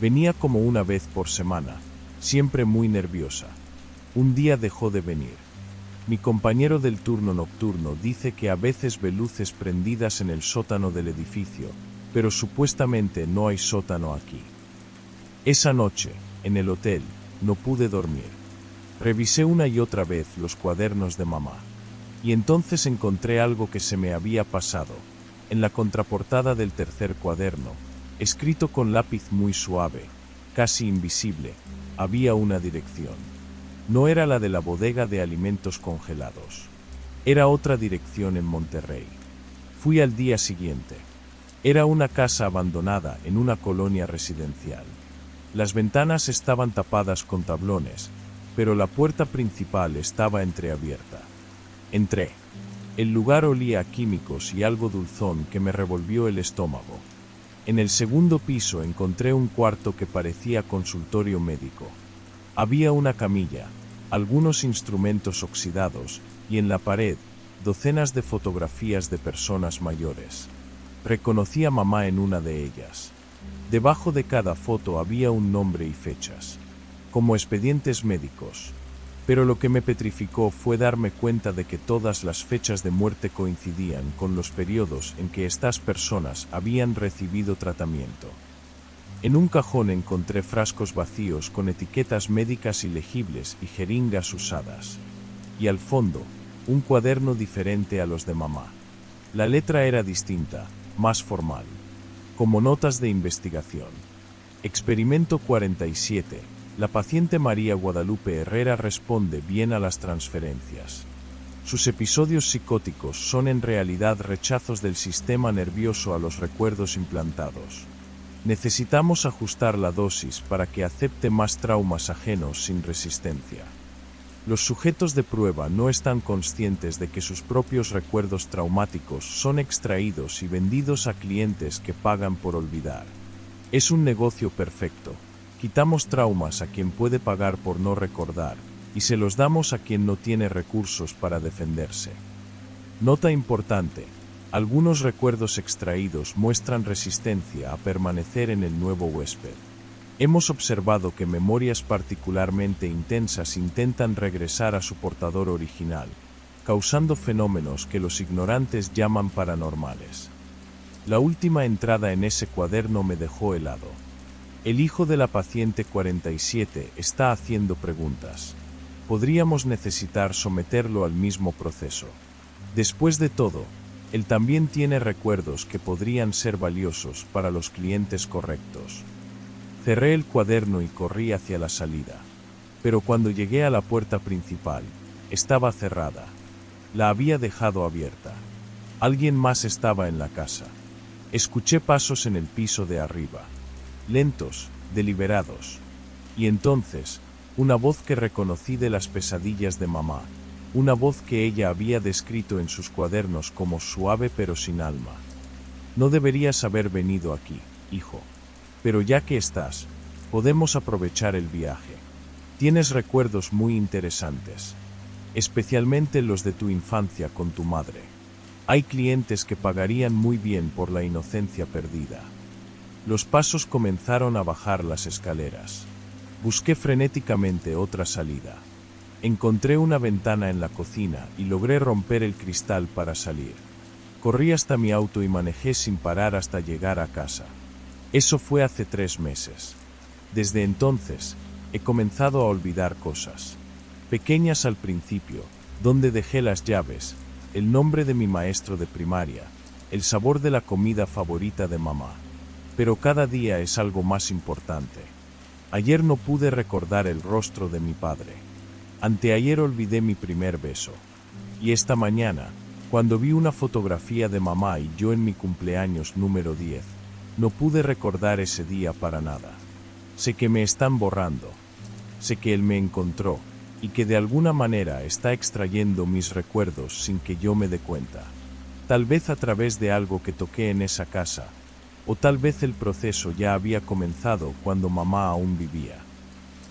[SPEAKER 1] Venía como una vez por semana. Siempre muy nerviosa. Un día dejó de venir. Mi compañero del turno nocturno dice que a veces ve luces prendidas en el sótano del edificio, pero supuestamente no hay sótano aquí. Esa noche, en el hotel, no pude dormir. Revisé una y otra vez los cuadernos de mamá. Y entonces encontré algo que se me había pasado. En la contraportada del tercer cuaderno, escrito con lápiz muy suave, casi invisible, había una dirección. No era la de la bodega de alimentos congelados. Era otra dirección en Monterrey. Fui al día siguiente. Era una casa abandonada en una colonia residencial. Las ventanas estaban tapadas con tablones, pero la puerta principal estaba entreabierta. Entré. El lugar olía a químicos y algo dulzón que me revolvió el estómago. En el segundo piso encontré un cuarto que parecía consultorio médico. Había una camilla, algunos instrumentos oxidados, y en la pared, docenas de fotografías de personas mayores. Reconocí a mamá en una de ellas. Debajo de cada foto había un nombre y fechas, como expedientes médicos. Pero lo que me petrificó fue darme cuenta de que todas las fechas de muerte coincidían con los periodos en que estas personas habían recibido tratamiento. En un cajón encontré frascos vacíos con etiquetas médicas ilegibles y jeringas usadas. Y al fondo, un cuaderno diferente a los de mamá. La letra era distinta, más formal. Como notas de investigación. Experimento 47. La paciente María Guadalupe Herrera responde bien a las transferencias. Sus episodios psicóticos son en realidad rechazos del sistema nervioso a los recuerdos implantados. Necesitamos ajustar la dosis para que acepte más traumas ajenos sin resistencia. Los sujetos de prueba no están conscientes de que sus propios recuerdos traumáticos son extraídos y vendidos a clientes que pagan por olvidar. Es un negocio perfecto. Quitamos traumas a quien puede pagar por no recordar, y se los damos a quien no tiene recursos para defenderse. Nota importante: algunos recuerdos extraídos muestran resistencia a permanecer en el nuevo huésped. Hemos observado que memorias particularmente intensas intentan regresar a su portador original, causando fenómenos que los ignorantes llaman paranormales. La última entrada en ese cuaderno me dejó helado. El hijo de la paciente 47 está haciendo preguntas. Podríamos necesitar someterlo al mismo proceso. Después de todo, él también tiene recuerdos que podrían ser valiosos para los clientes correctos. Cerré el cuaderno y corrí hacia la salida. Pero cuando llegué a la puerta principal, estaba cerrada. La había dejado abierta. Alguien más estaba en la casa. Escuché pasos en el piso de arriba. Lentos, deliberados. Y entonces, una voz que reconocí de las pesadillas de mamá, una voz que ella había descrito en sus cuadernos como suave pero sin alma. No deberías haber venido aquí, hijo. Pero ya que estás, podemos aprovechar el viaje. Tienes recuerdos muy interesantes. especialmente los de tu infancia con tu madre. Hay clientes que pagarían muy bien por la inocencia perdida. Los pasos comenzaron a bajar las escaleras. Busqué frenéticamente otra salida. Encontré una ventana en la cocina y logré romper el cristal para salir. Corrí hasta mi auto y manejé sin parar hasta llegar a casa. Eso fue hace 3 meses. Desde entonces, he comenzado a olvidar cosas. Pequeñas al principio, donde dejé las llaves, el nombre de mi maestro de primaria, el sabor de la comida favorita de mamá. Pero cada día es algo más importante. Ayer no pude recordar el rostro de mi padre. Anteayer olvidé mi primer beso. Y esta mañana, cuando vi una fotografía de mamá y yo en mi cumpleaños número 10, no pude recordar ese día para nada. Sé que me están borrando. Sé que él me encontró y que de alguna manera está extrayendo mis recuerdos sin que yo me dé cuenta. Tal vez a través de algo que toqué en esa casa, o tal vez el proceso ya había comenzado cuando mamá aún vivía.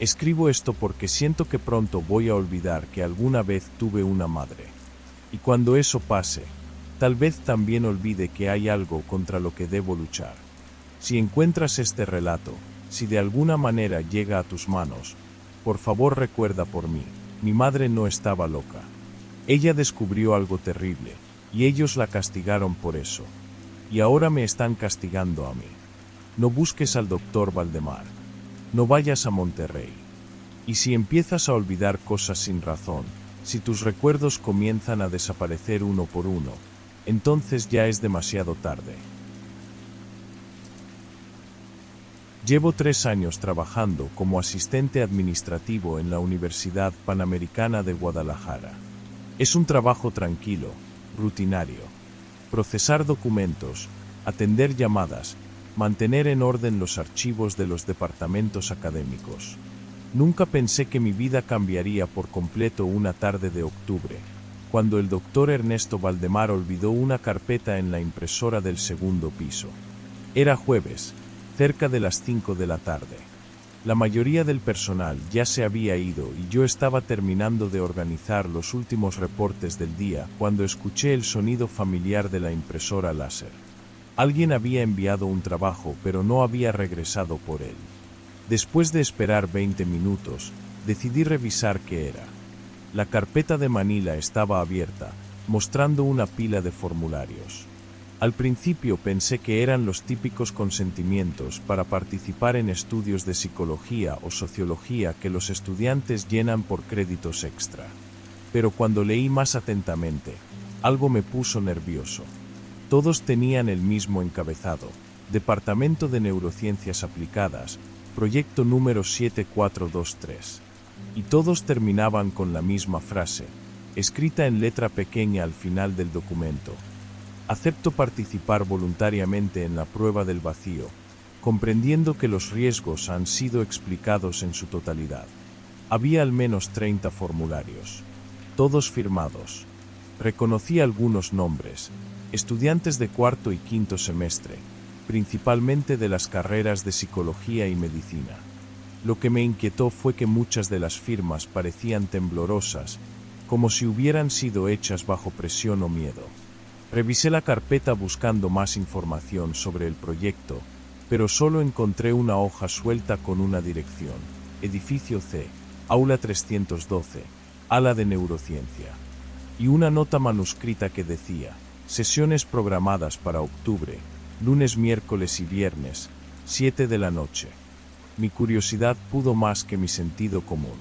[SPEAKER 1] Escribo esto porque siento que pronto voy a olvidar que alguna vez tuve una madre. Y cuando eso pase, tal vez también olvide que hay algo contra lo que debo luchar. Si encuentras este relato, si de alguna manera llega a tus manos, por favor recuerda por mí, mi madre no estaba loca. Ella descubrió algo terrible, y ellos la castigaron por eso. Y ahora me están castigando a mí. No busques al doctor Valdemar. No vayas a Monterrey. Y si empiezas a olvidar cosas sin razón, si tus recuerdos comienzan a desaparecer uno por uno, entonces ya es demasiado tarde. Llevo 3 años trabajando como asistente administrativo en la Universidad Panamericana de Guadalajara. Es un trabajo tranquilo, rutinario. Procesar documentos, atender llamadas, mantener en orden los archivos de los departamentos académicos. Nunca pensé que mi vida cambiaría por completo una tarde de octubre, cuando el doctor Ernesto Valdemar olvidó una carpeta en la impresora del segundo piso. Era jueves, cerca de las 5 de la tarde. La mayoría del personal ya se había ido y yo estaba terminando de organizar los últimos reportes del día cuando escuché el sonido familiar de la impresora láser. Alguien había enviado un trabajo pero no había regresado por él. Después de esperar 20 minutos, decidí revisar qué era. La carpeta de Manila estaba abierta, mostrando una pila de formularios. Al principio pensé que eran los típicos consentimientos para participar en estudios de psicología o sociología que los estudiantes llenan por créditos extra. Pero cuando leí más atentamente, algo me puso nervioso. Todos tenían el mismo encabezado: Departamento de Neurociencias Aplicadas, proyecto número 7423. Y todos terminaban con la misma frase, escrita en letra pequeña al final del documento: acepto participar voluntariamente en la prueba del vacío, comprendiendo que los riesgos han sido explicados en su totalidad. Había al menos 30 formularios, todos firmados. Reconocí algunos nombres, estudiantes de 4º y 5º semestre, principalmente de las carreras de psicología y medicina. Lo que me inquietó fue que muchas de las firmas parecían temblorosas, como si hubieran sido hechas bajo presión o miedo. Revisé la carpeta buscando más información sobre el proyecto, pero solo encontré una hoja suelta con una dirección: Edificio C, Aula 312, Ala de Neurociencia. Y una nota manuscrita que decía: sesiones programadas para octubre, lunes, miércoles y viernes, 7 de la noche. Mi curiosidad pudo más que mi sentido común.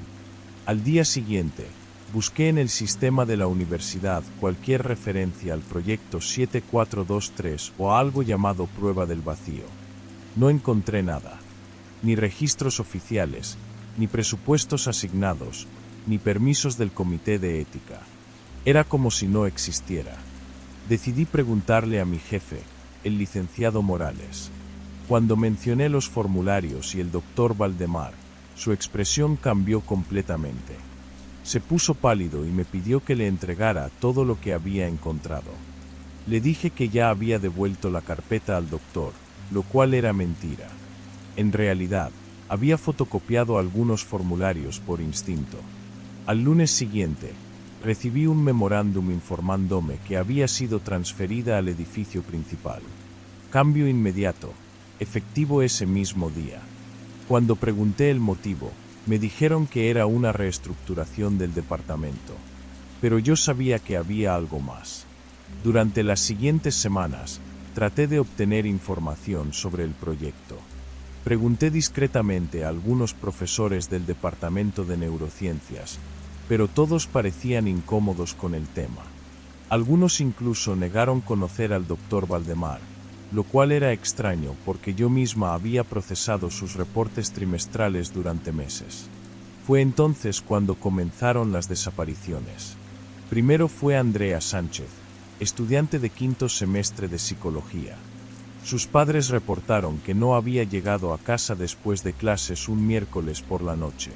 [SPEAKER 1] Al día siguiente, busqué en el sistema de la universidad cualquier referencia al proyecto 7423 o a algo llamado prueba del vacío. No encontré nada. Ni registros oficiales, ni presupuestos asignados, ni permisos del comité de ética. Era como si no existiera. Decidí preguntarle a mi jefe, el licenciado Morales. Cuando mencioné los formularios y el doctor Valdemar, su expresión cambió completamente. Se puso pálido y me pidió que le entregara todo lo que había encontrado. Le dije que ya había devuelto la carpeta al doctor, lo cual era mentira. En realidad, había fotocopiado algunos formularios por instinto. Al lunes siguiente, recibí un memorándum informándome que había sido transferida al edificio principal. Cambio inmediato, efectivo ese mismo día. Cuando pregunté el motivo, me dijeron que era una reestructuración del departamento. Pero yo sabía que había algo más. Durante las siguientes semanas, traté de obtener información sobre el proyecto. Pregunté discretamente a algunos profesores del departamento de neurociencias, pero todos parecían incómodos con el tema. Algunos incluso negaron conocer al Dr. Valdemar, lo cual era extraño porque yo misma había procesado sus reportes trimestrales durante meses. Fue entonces cuando comenzaron las desapariciones. Primero fue Andrea Sánchez, estudiante de quinto semestre de psicología. Sus padres reportaron que no había llegado a casa después de clases un miércoles por la noche.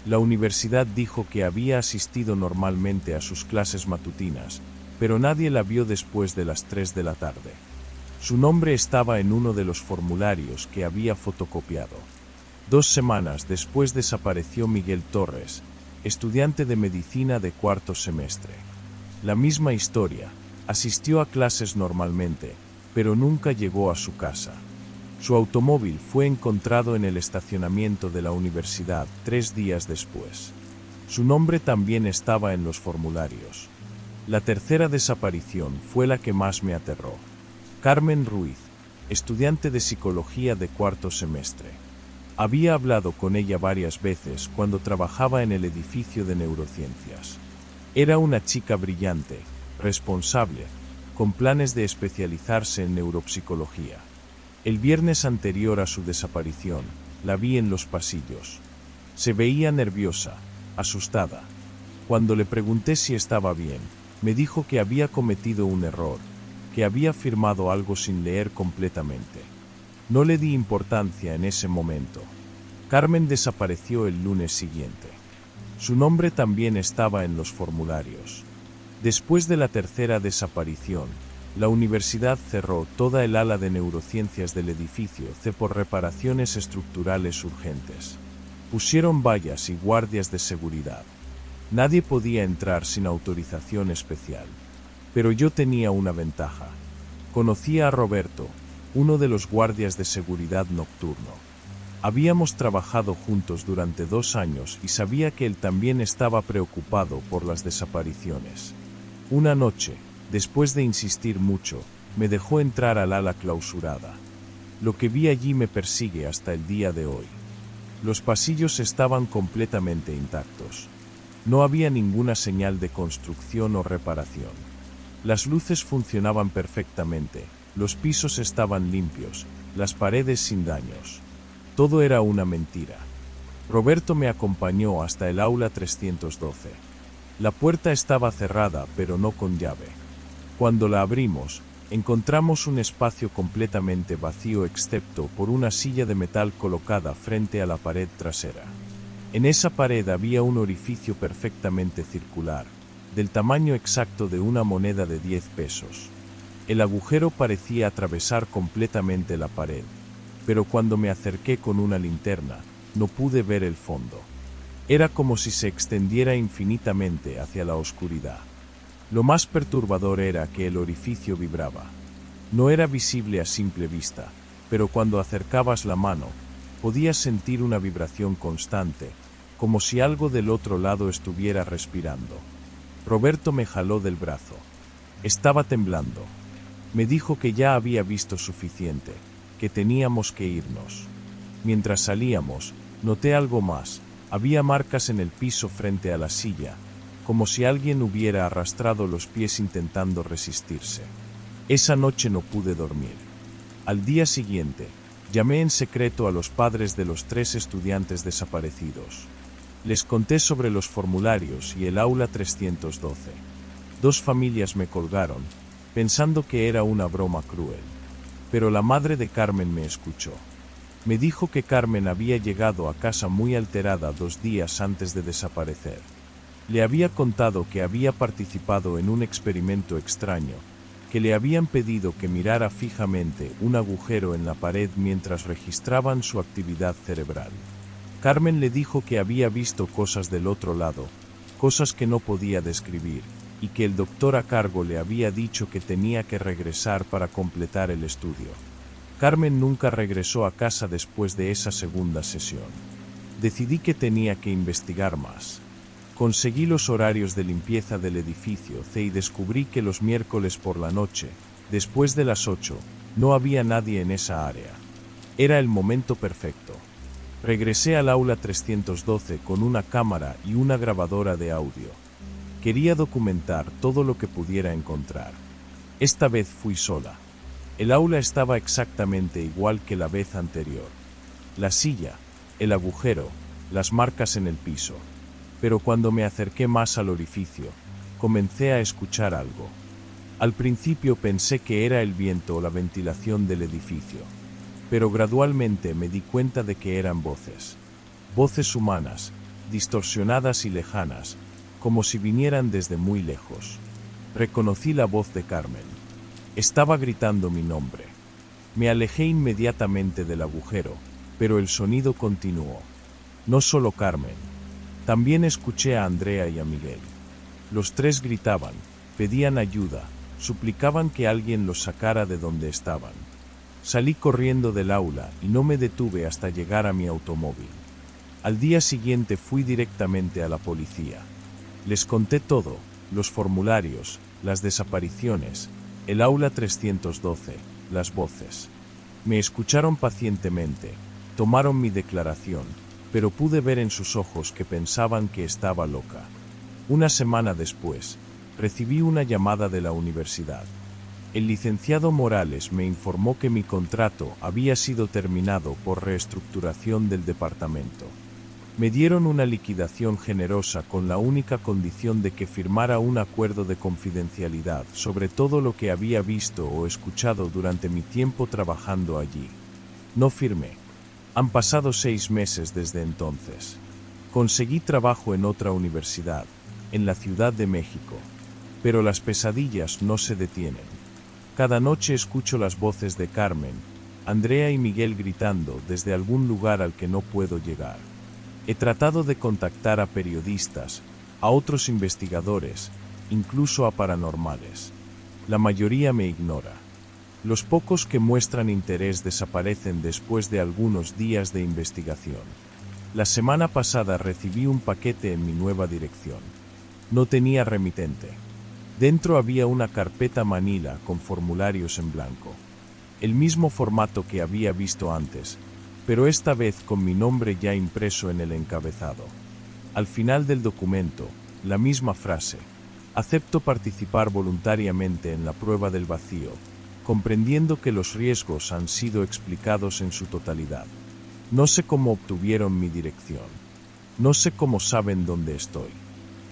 [SPEAKER 1] La universidad dijo que había asistido normalmente a sus clases matutinas, pero nadie la vio después de las 3 de la tarde. Su nombre estaba en uno de los formularios que había fotocopiado. 2 semanas después desapareció Miguel Torres, estudiante de medicina de cuarto semestre. La misma historia, asistió a clases normalmente, pero nunca llegó a su casa. Su automóvil fue encontrado en el estacionamiento de la universidad 3 días después. Su nombre también estaba en los formularios. La tercera desaparición fue la que más me aterró. Carmen Ruiz, estudiante de psicología de cuarto semestre. Había hablado con ella varias veces cuando trabajaba en el edificio de neurociencias. Era una chica brillante, responsable, con planes de especializarse en neuropsicología. El viernes anterior a su desaparición, la vi en los pasillos. Se veía nerviosa, asustada. Cuando le pregunté si estaba bien, me dijo que había cometido un error, que había firmado algo sin leer completamente. No le di importancia en ese momento. Carmen desapareció el lunes siguiente. Su nombre también estaba en los formularios. Después de la tercera desaparición, la universidad cerró toda el ala de neurociencias del edificio C por reparaciones estructurales urgentes. Pusieron vallas y guardias de seguridad. Nadie podía entrar sin autorización especial. Pero yo tenía una ventaja. Conocía a Roberto, uno de los guardias de seguridad nocturno. Habíamos trabajado juntos durante 2 años y sabía que él también estaba preocupado por las desapariciones. Una noche, después de insistir mucho, me dejó entrar al ala clausurada. Lo que vi allí me persigue hasta el día de hoy. Los pasillos estaban completamente intactos. No había ninguna señal de construcción o reparación. Las luces funcionaban perfectamente, los pisos estaban limpios, las paredes sin daños. Todo era una mentira. Roberto me acompañó hasta el aula 312. La puerta estaba cerrada, pero no con llave. Cuando la abrimos, encontramos un espacio completamente vacío excepto por una silla de metal colocada frente a la pared trasera. En esa pared había un orificio perfectamente circular, del tamaño exacto de una moneda de 10 pesos. El agujero parecía atravesar completamente la pared, pero cuando me acerqué con una linterna, no pude ver el fondo. Era como si se extendiera infinitamente hacia la oscuridad. Lo más perturbador era que el orificio vibraba. No era visible a simple vista, pero cuando acercabas la mano, podías sentir una vibración constante, como si algo del otro lado estuviera respirando. Roberto me jaló del brazo. Estaba temblando. Me dijo que ya había visto suficiente, que teníamos que irnos. Mientras salíamos, noté algo más. Había marcas en el piso frente a la silla, como si alguien hubiera arrastrado los pies intentando resistirse. Esa noche no pude dormir. Al día siguiente, llamé en secreto a los padres de los 3 estudiantes desaparecidos. Les conté sobre los formularios y el aula 312. 2 familias me colgaron, pensando que era una broma cruel. Pero la madre de Carmen me escuchó. Me dijo que Carmen había llegado a casa muy alterada 2 días antes de desaparecer. Le había contado que había participado en un experimento extraño, que le habían pedido que mirara fijamente un agujero en la pared mientras registraban su actividad cerebral. Carmen le dijo que había visto cosas del otro lado, cosas que no podía describir, y que el doctor a cargo le había dicho que tenía que regresar para completar el estudio. Carmen nunca regresó a casa después de esa segunda sesión. Decidí que tenía que investigar más. Conseguí los horarios de limpieza del edificio C y descubrí que los miércoles por la noche, después de las 8, no había nadie en esa área. Era el momento perfecto. Regresé al aula 312 con una cámara y una grabadora de audio. Quería documentar todo lo que pudiera encontrar. Esta vez fui sola. El aula estaba exactamente igual que la vez anterior. La silla, el agujero, las marcas en el piso. Pero cuando me acerqué más al orificio, comencé a escuchar algo. Al principio pensé que era el viento o la ventilación del edificio, pero gradualmente me di cuenta de que eran voces. Voces humanas, distorsionadas y lejanas, como si vinieran desde muy lejos. Reconocí la voz de Carmen. Estaba gritando mi nombre. Me alejé inmediatamente del agujero, pero el sonido continuó. No solo Carmen. También escuché a Andrea y a Miguel. Los tres gritaban, pedían ayuda, suplicaban que alguien los sacara de donde estaban. Salí corriendo del aula y no me detuve hasta llegar a mi automóvil. Al día siguiente fui directamente a la policía. Les conté todo, los formularios, las desapariciones, el aula 312, las voces. Me escucharon pacientemente, tomaron mi declaración, pero pude ver en sus ojos que pensaban que estaba loca. Una semana después, recibí una llamada de la universidad. El licenciado Morales me informó que mi contrato había sido terminado por reestructuración del departamento. Me dieron una liquidación generosa con la única condición de que firmara un acuerdo de confidencialidad sobre todo lo que había visto o escuchado durante mi tiempo trabajando allí. No firmé. Han pasado 6 meses desde entonces. Conseguí trabajo en otra universidad, en la Ciudad de México. Pero las pesadillas no se detienen. Cada noche escucho las voces de Carmen, Andrea y Miguel gritando desde algún lugar al que no puedo llegar. He tratado de contactar a periodistas, a otros investigadores, incluso a paranormales. La mayoría me ignora. Los pocos que muestran interés desaparecen después de algunos días de investigación. La semana pasada recibí un paquete en mi nueva dirección. No tenía remitente. Dentro había una carpeta manila con formularios en blanco. El mismo formato que había visto antes, pero esta vez con mi nombre ya impreso en el encabezado. Al final del documento, la misma frase: acepto participar voluntariamente en la prueba del vacío, comprendiendo que los riesgos han sido explicados en su totalidad. No sé cómo obtuvieron mi dirección. No sé cómo saben dónde estoy.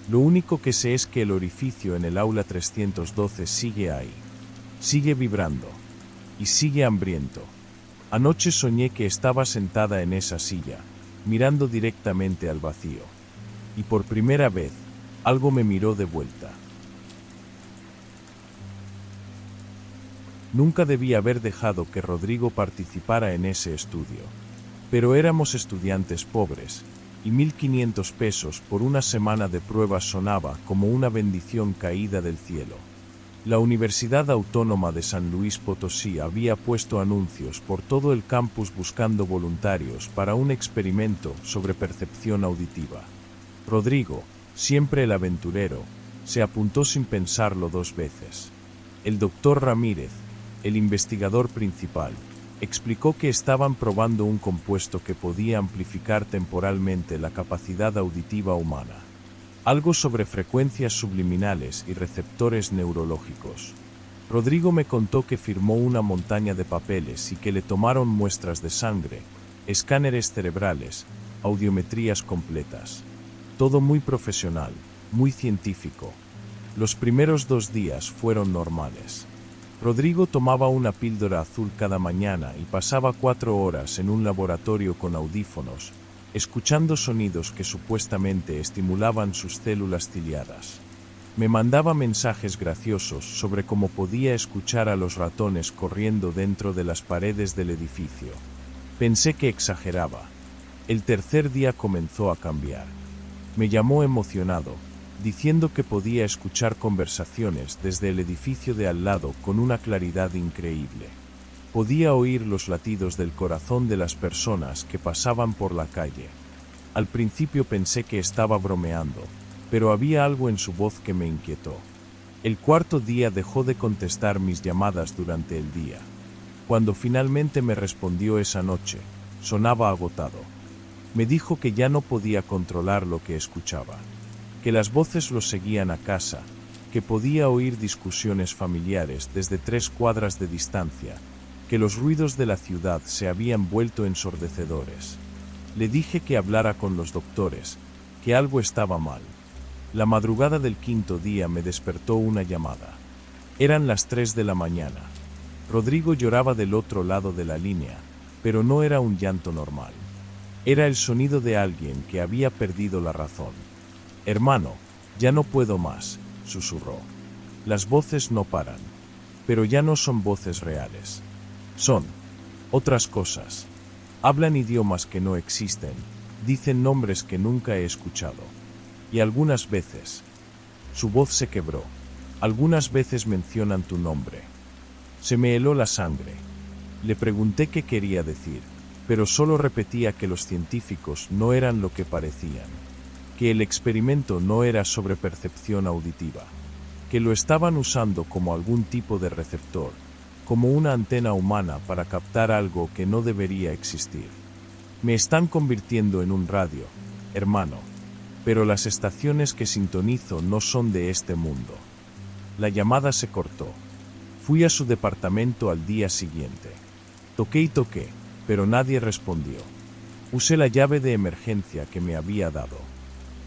[SPEAKER 1] Lo único que sé es que el orificio en el aula 312 sigue ahí. Sigue vibrando. Y sigue hambriento. Anoche soñé que estaba sentada en esa silla, mirando directamente al vacío. Y por primera vez, algo me miró de vuelta. Nunca debí haber dejado que Rodrigo participara en ese estudio. Pero éramos estudiantes pobres, y 1.500 pesos por una semana de pruebas sonaba como una bendición caída del cielo. La Universidad Autónoma de San Luis Potosí había puesto anuncios por todo el campus buscando voluntarios para un experimento sobre percepción auditiva. Rodrigo, siempre el aventurero, se apuntó sin pensarlo 2 veces. El doctor Ramírez, el investigador principal, explicó que estaban probando un compuesto que podía amplificar temporalmente la capacidad auditiva humana. Algo sobre frecuencias subliminales y receptores neurológicos. Rodrigo me contó que firmó una montaña de papeles y que le tomaron muestras de sangre, escáneres cerebrales, audiometrías completas. Todo muy profesional, muy científico. Los primeros 2 días fueron normales. Rodrigo tomaba una píldora azul cada mañana y pasaba 4 horas en un laboratorio con audífonos, escuchando sonidos que supuestamente estimulaban sus células ciliadas. Me mandaba mensajes graciosos sobre cómo podía escuchar a los ratones corriendo dentro de las paredes del edificio. Pensé que exageraba. El tercer día comenzó a cambiar. Me llamó emocionado, diciendo que podía escuchar conversaciones desde el edificio de al lado con una claridad increíble. Podía oír los latidos del corazón de las personas que pasaban por la calle. Al principio pensé que estaba bromeando, pero había algo en su voz que me inquietó. El cuarto día dejó de contestar mis llamadas durante el día. Cuando finalmente me respondió esa noche, sonaba agotado. Me dijo que ya no podía controlar lo que escuchaba, que las voces lo seguían a casa, que podía oír discusiones familiares desde 3 cuadras de distancia, que los ruidos de la ciudad se habían vuelto ensordecedores. Le dije que hablara con los doctores, que algo estaba mal. La madrugada del quinto día me despertó una llamada. Eran las 3 de la mañana. Rodrigo lloraba del otro lado de la línea, pero no era un llanto normal. Era el sonido de alguien que había perdido la razón. «Hermano, ya no puedo más», susurró. «Las voces no paran. Pero ya no son voces reales. Son otras cosas. Hablan idiomas que no existen, dicen nombres que nunca he escuchado. Y algunas veces...». Su voz se quebró. «Algunas veces mencionan tu nombre». Se me heló la sangre. Le pregunté qué quería decir, pero solo repetía que los científicos no eran lo que parecían, que el experimento no era sobre percepción auditiva, que lo estaban usando como algún tipo de receptor, como una antena humana para captar algo que no debería existir. «Me están convirtiendo en un radio, hermano, pero las estaciones que sintonizo no son de este mundo». La llamada se cortó. Fui a su departamento al día siguiente. Toqué y toqué, pero nadie respondió. Usé la llave de emergencia que me había dado.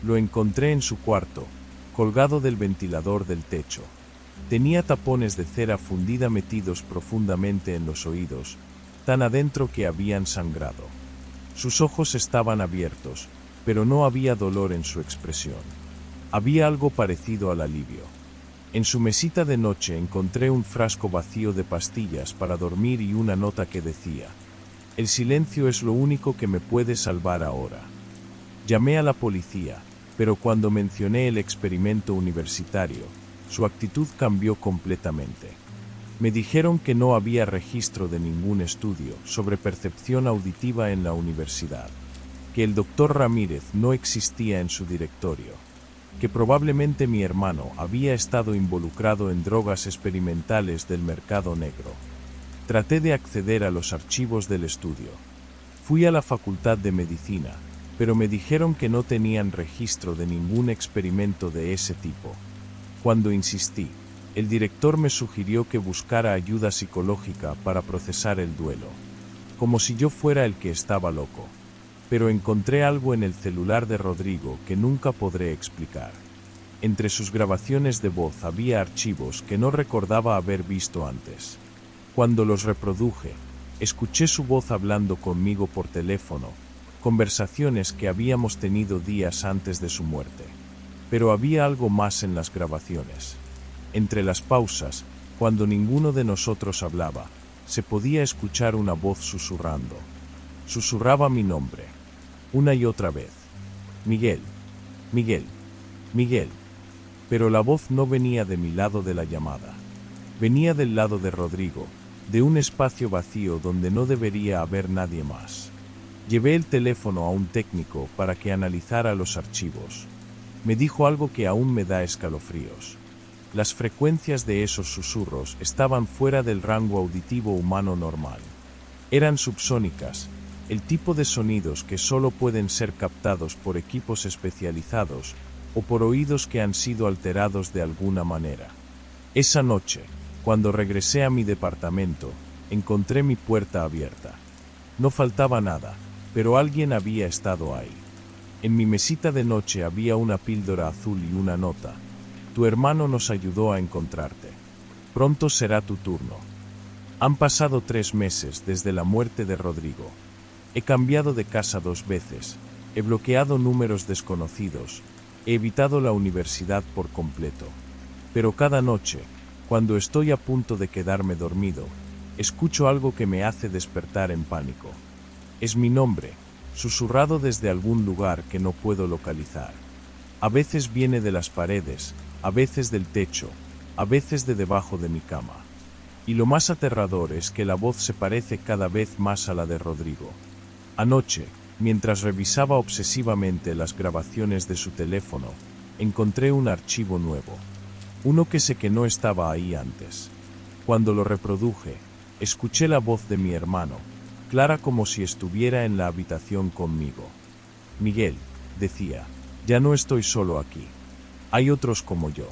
[SPEAKER 1] Lo encontré en su cuarto, colgado del ventilador del techo. Tenía tapones de cera fundida metidos profundamente en los oídos, tan adentro que habían sangrado. Sus ojos estaban abiertos, pero no había dolor en su expresión. Había algo parecido al alivio. En su mesita de noche encontré un frasco vacío de pastillas para dormir y una nota que decía: «El silencio es lo único que me puede salvar ahora». Llamé a la policía, pero cuando mencioné el experimento universitario, su actitud cambió completamente. Me dijeron que no había registro de ningún estudio sobre percepción auditiva en la universidad, que el doctor Ramírez no existía en su directorio, que probablemente mi hermano había estado involucrado en drogas experimentales del mercado negro. Traté de acceder a los archivos del estudio. Fui a la Facultad de Medicina, pero me dijeron que no tenían registro de ningún experimento de ese tipo. Cuando insistí, el director me sugirió que buscara ayuda psicológica para procesar el duelo, como si yo fuera el que estaba loco. Pero encontré algo en el celular de Rodrigo que nunca podré explicar. Entre sus grabaciones de voz había archivos que no recordaba haber visto antes. Cuando los reproduje, escuché su voz hablando conmigo por teléfono, conversaciones que habíamos tenido días antes de su muerte. Pero había algo más en las grabaciones. Entre las pausas, cuando ninguno de nosotros hablaba, se podía escuchar una voz susurrando. Susurraba mi nombre. Una y otra vez. «Miguel, Miguel, Miguel». Pero la voz no venía de mi lado de la llamada. Venía del lado de Rodrigo, de un espacio vacío donde no debería haber nadie más. Llevé el teléfono a un técnico para que analizara los archivos. Me dijo algo que aún me da escalofríos. Las frecuencias de esos susurros estaban fuera del rango auditivo humano normal. Eran subsónicas, el tipo de sonidos que solo pueden ser captados por equipos especializados o por oídos que han sido alterados de alguna manera. Esa noche, cuando regresé a mi departamento, encontré mi puerta abierta. No faltaba nada, pero alguien había estado ahí. En mi mesita de noche había una píldora azul y una nota: «Tu hermano nos ayudó a encontrarte. Pronto será tu turno». Han pasado 3 meses desde la muerte de Rodrigo. He cambiado de casa 2 veces, he bloqueado números desconocidos, he evitado la universidad por completo. Pero cada noche, cuando estoy a punto de quedarme dormido, escucho algo que me hace despertar en pánico. Es mi nombre, susurrado desde algún lugar que no puedo localizar. A veces viene de las paredes, a veces del techo, a veces de debajo de mi cama. Y lo más aterrador es que la voz se parece cada vez más a la de Rodrigo. Anoche, mientras revisaba obsesivamente las grabaciones de su teléfono, encontré un archivo nuevo. Uno que sé que no estaba ahí antes. Cuando lo reproduje, escuché la voz de mi hermano, clara como si estuviera en la habitación conmigo. Miguel, decía, ya no estoy solo aquí. Hay otros como yo.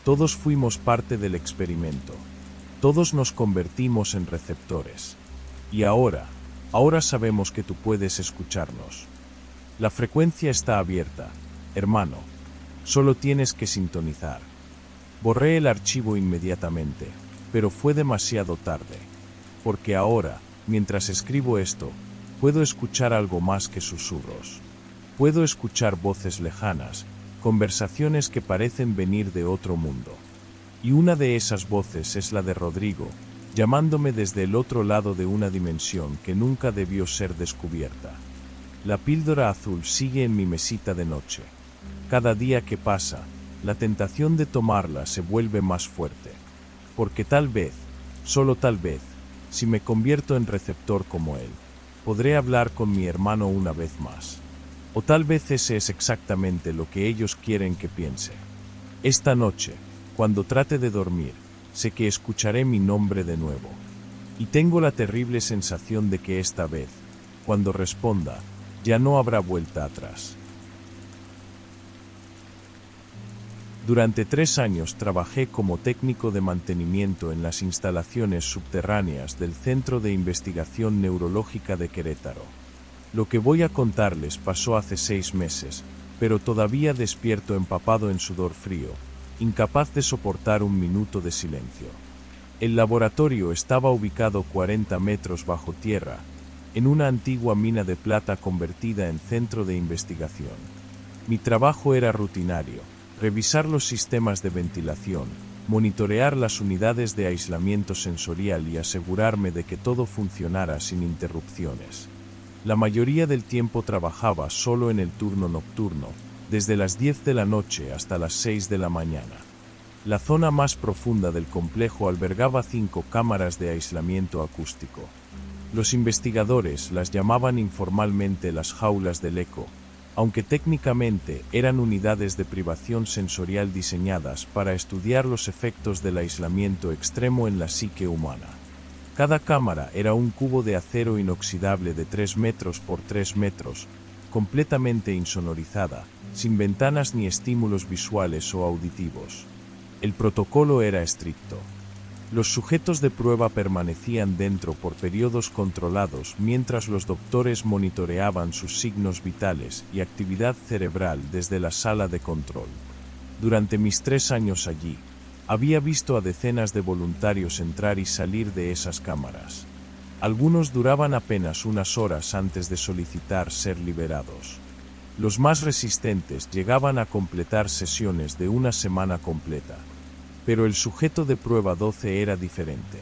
[SPEAKER 1] Todos fuimos parte del experimento. Todos nos convertimos en receptores. Y ahora sabemos que tú puedes escucharnos. La frecuencia está abierta, hermano. Solo tienes que sintonizar. Borré el archivo inmediatamente, pero fue demasiado tarde. Porque ahora, mientras escribo esto, puedo escuchar algo más que susurros. Puedo escuchar voces lejanas, conversaciones que parecen venir de otro mundo. Y una de esas voces es la de Rodrigo, llamándome desde el otro lado de una dimensión que nunca debió ser descubierta. La píldora azul sigue en mi mesita de noche. Cada día que pasa, la tentación de tomarla se vuelve más fuerte. Porque tal vez, solo tal vez, si me convierto en receptor como él, podré hablar con mi hermano una vez más. O tal vez ese es exactamente lo que ellos quieren que piense. Esta noche, cuando trate de dormir, sé que escucharé mi nombre de nuevo. Y tengo la terrible sensación de que esta vez, cuando responda, ya no habrá vuelta atrás. Durante 3 años trabajé como técnico de mantenimiento en las instalaciones subterráneas del Centro de Investigación Neurológica de Querétaro. Lo que voy a contarles pasó hace 6 meses, pero todavía despierto empapado en sudor frío, incapaz de soportar un minuto de silencio. El laboratorio estaba ubicado 40 metros bajo tierra, en una antigua mina de plata convertida en centro de investigación. Mi trabajo era rutinario: revisar los sistemas de ventilación, monitorear las unidades de aislamiento sensorial y asegurarme de que todo funcionara sin interrupciones. La mayoría del tiempo trabajaba solo en el turno nocturno, desde las 10 de la noche hasta las 6 de la mañana. La zona más profunda del complejo albergaba 5 cámaras de aislamiento acústico. Los investigadores las llamaban informalmente las jaulas del eco, aunque técnicamente eran unidades de privación sensorial diseñadas para estudiar los efectos del aislamiento extremo en la psique humana. Cada cámara era un cubo de acero inoxidable de 3 metros por 3 metros, completamente insonorizada, sin ventanas ni estímulos visuales o auditivos. El protocolo era estricto. Los sujetos de prueba permanecían dentro por periodos controlados mientras los doctores monitoreaban sus signos vitales y actividad cerebral desde la sala de control. Durante mis 3 años allí, había visto a decenas de voluntarios entrar y salir de esas cámaras. Algunos duraban apenas unas horas antes de solicitar ser liberados. Los más resistentes llegaban a completar sesiones de una semana completa. Pero el sujeto de prueba 12 era diferente.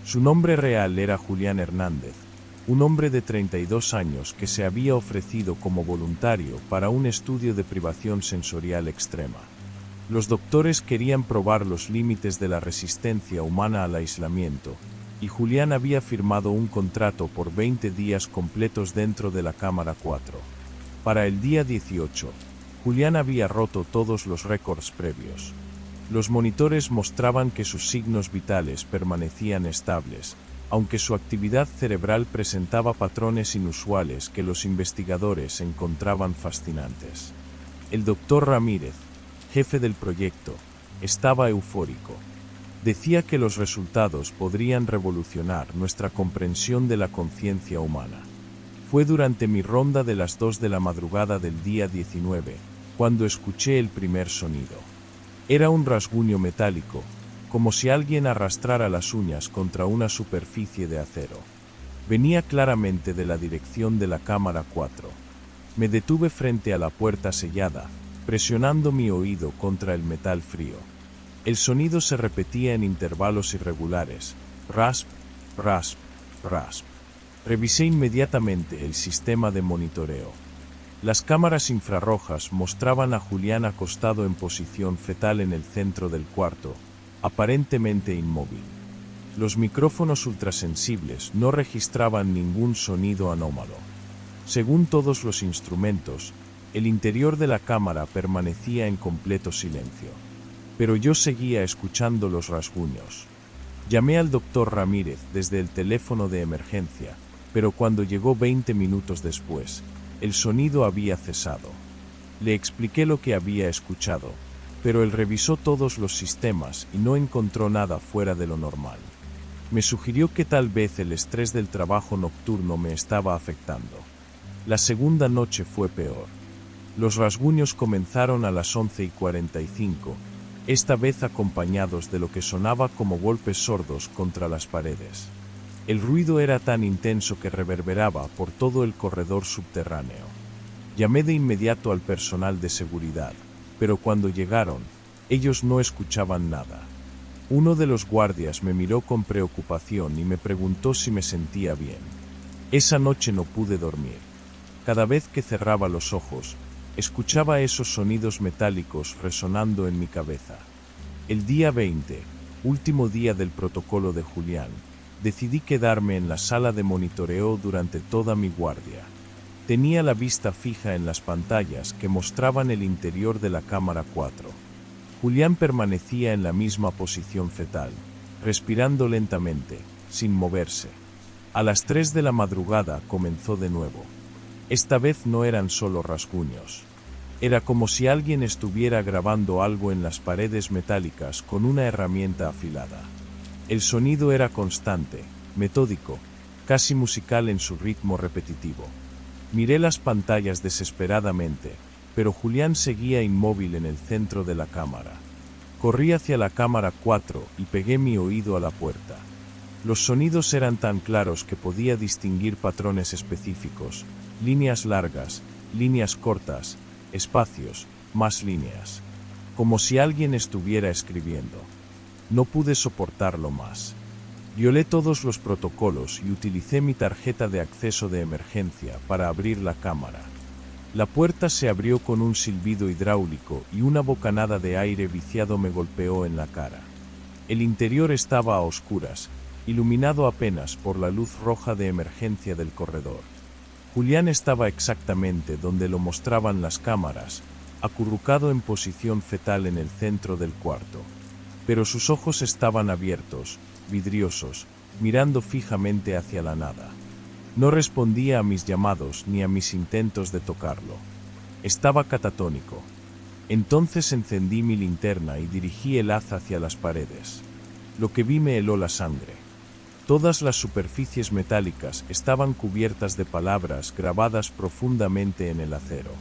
[SPEAKER 1] Su nombre real era Julián Hernández, un hombre de 32 años que se había ofrecido como voluntario para un estudio de privación sensorial extrema. Los doctores querían probar los límites de la resistencia humana al aislamiento, y Julián había firmado un contrato por 20 días completos dentro de la cámara 4. Para el día 18, Julián había roto todos los récords previos. Los monitores mostraban que sus signos vitales permanecían estables, aunque su actividad cerebral presentaba patrones inusuales que los investigadores encontraban fascinantes. El doctor Ramírez, jefe del proyecto, estaba eufórico. Decía que los resultados podrían revolucionar nuestra comprensión de la conciencia humana. Fue durante mi ronda de las 2 de la madrugada del día 19, cuando escuché el primer sonido. Era un rasguño metálico, como si alguien arrastrara las uñas contra una superficie de acero. Venía claramente de la dirección de la cámara 4. Me detuve frente a la puerta sellada, presionando mi oído contra el metal frío. El sonido se repetía en intervalos irregulares: rasp, rasp, rasp. Revisé inmediatamente el sistema de monitoreo. Las cámaras infrarrojas mostraban a Julián acostado en posición fetal en el centro del cuarto, aparentemente inmóvil. Los micrófonos ultrasensibles no registraban ningún sonido anómalo. Según todos los instrumentos, el interior de la cámara permanecía en completo silencio. Pero yo seguía escuchando los rasguños. Llamé al doctor Ramírez desde el teléfono de emergencia, pero cuando llegó 20 minutos después, el sonido había cesado. Le expliqué lo que había escuchado, pero él revisó todos los sistemas y no encontró nada fuera de lo normal. Me sugirió que tal vez el estrés del trabajo nocturno me estaba afectando. La segunda noche fue peor. Los rasguños comenzaron a las 11:45, esta vez acompañados de lo que sonaba como golpes sordos contra las paredes. El ruido era tan intenso que reverberaba por todo el corredor subterráneo. Llamé de inmediato al personal de seguridad, pero cuando llegaron, ellos no escuchaban nada. Uno de los guardias me miró con preocupación y me preguntó si me sentía bien. Esa noche no pude dormir. Cada vez que cerraba los ojos, escuchaba esos sonidos metálicos resonando en mi cabeza. El día 20, último día del protocolo de Julián, decidí quedarme en la sala de monitoreo durante toda mi guardia. Tenía la vista fija en las pantallas que mostraban el interior de la cámara 4. Julián permanecía en la misma posición fetal, respirando lentamente, sin moverse. A las 3 de la madrugada comenzó de nuevo. Esta vez no eran solo rasguños. Era como si alguien estuviera grabando algo en las paredes metálicas con una herramienta afilada. El sonido era constante, metódico, casi musical en su ritmo repetitivo. Miré las pantallas desesperadamente, pero Julián seguía inmóvil en el centro de la cámara. Corrí hacia la cámara 4 y pegué mi oído a la puerta. Los sonidos eran tan claros que podía distinguir patrones específicos, líneas largas, líneas cortas, espacios, más líneas. Como si alguien estuviera escribiendo. No pude soportarlo más. Violé todos los protocolos y utilicé mi tarjeta de acceso de emergencia para abrir la cámara. La puerta se abrió con un silbido hidráulico y una bocanada de aire viciado me golpeó en la cara. El interior estaba a oscuras, iluminado apenas por la luz roja de emergencia del corredor. Julián estaba exactamente donde lo mostraban las cámaras, acurrucado en posición fetal en el centro del cuarto. Pero sus ojos estaban abiertos, vidriosos, mirando fijamente hacia la nada. No respondía a mis llamados ni a mis intentos de tocarlo. Estaba catatónico. Entonces encendí mi linterna y dirigí el haz hacia las paredes. Lo que vi me heló la sangre. Todas las superficies metálicas estaban cubiertas de palabras grabadas profundamente en el acero.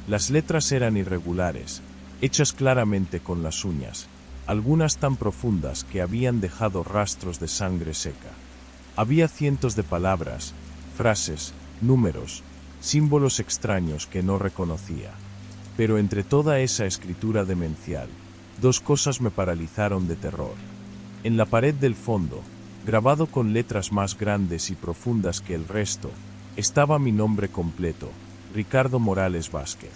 [SPEAKER 1] Las letras eran irregulares, hechas claramente con las uñas, algunas tan profundas que habían dejado rastros de sangre seca. Había cientos de palabras, frases, números, símbolos extraños que no reconocía. Pero entre toda esa escritura demencial, dos cosas me paralizaron de terror. En la pared del fondo, grabado con letras más grandes y profundas que el resto, estaba mi nombre completo, Ricardo Morales Vázquez.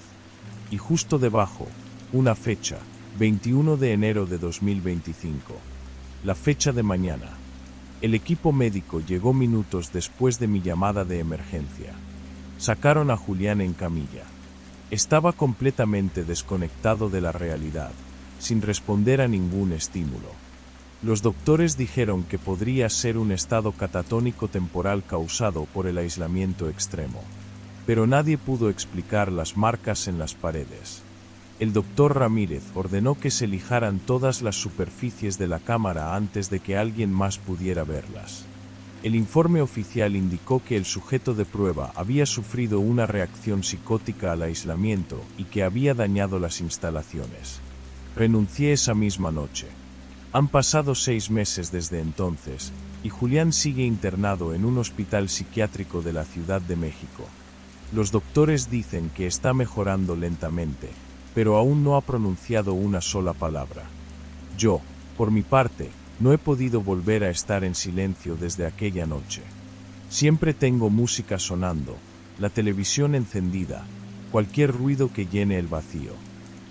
[SPEAKER 1] Y justo debajo, una fecha, 21 de enero de 2025. La fecha de mañana. El equipo médico llegó minutos después de mi llamada de emergencia. Sacaron a Julián en camilla. Estaba completamente desconectado de la realidad, sin responder a ningún estímulo. Los doctores dijeron que podría ser un estado catatónico temporal causado por el aislamiento extremo. Pero nadie pudo explicar las marcas en las paredes. El doctor Ramírez ordenó que se lijaran todas las superficies de la cámara antes de que alguien más pudiera verlas. El informe oficial indicó que el sujeto de prueba había sufrido una reacción psicótica al aislamiento y que había dañado las instalaciones. Renuncié esa misma noche. Han pasado 6 meses desde entonces, y Julián sigue internado en un hospital psiquiátrico de la Ciudad de México. Los doctores dicen que está mejorando lentamente, pero aún no ha pronunciado una sola palabra. Yo, por mi parte, no he podido volver a estar en silencio desde aquella noche. Siempre tengo música sonando, la televisión encendida, cualquier ruido que llene el vacío.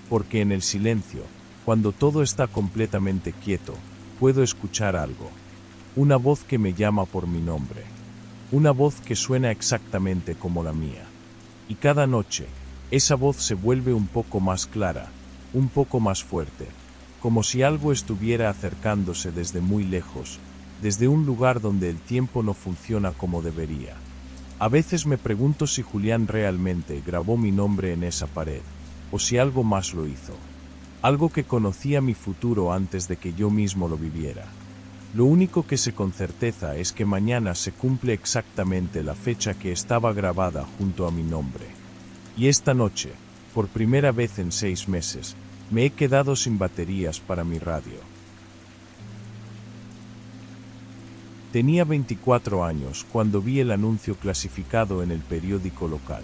[SPEAKER 1] Porque en el silencio, cuando todo está completamente quieto, puedo escuchar algo. Una voz que me llama por mi nombre. Una voz que suena exactamente como la mía. Y cada noche, esa voz se vuelve un poco más clara, un poco más fuerte, como si algo estuviera acercándose desde muy lejos, desde un lugar donde el tiempo no funciona como debería. A veces me pregunto si Julián realmente grabó mi nombre en esa pared, o si algo más lo hizo. Algo que conocía mi futuro antes de que yo mismo lo viviera. Lo único que sé con certeza es que mañana se cumple exactamente la fecha que estaba grabada junto a mi nombre. Y esta noche, por primera vez en 6 meses, me he quedado sin baterías para mi radio. Tenía 24 años cuando vi el anuncio clasificado en el periódico local.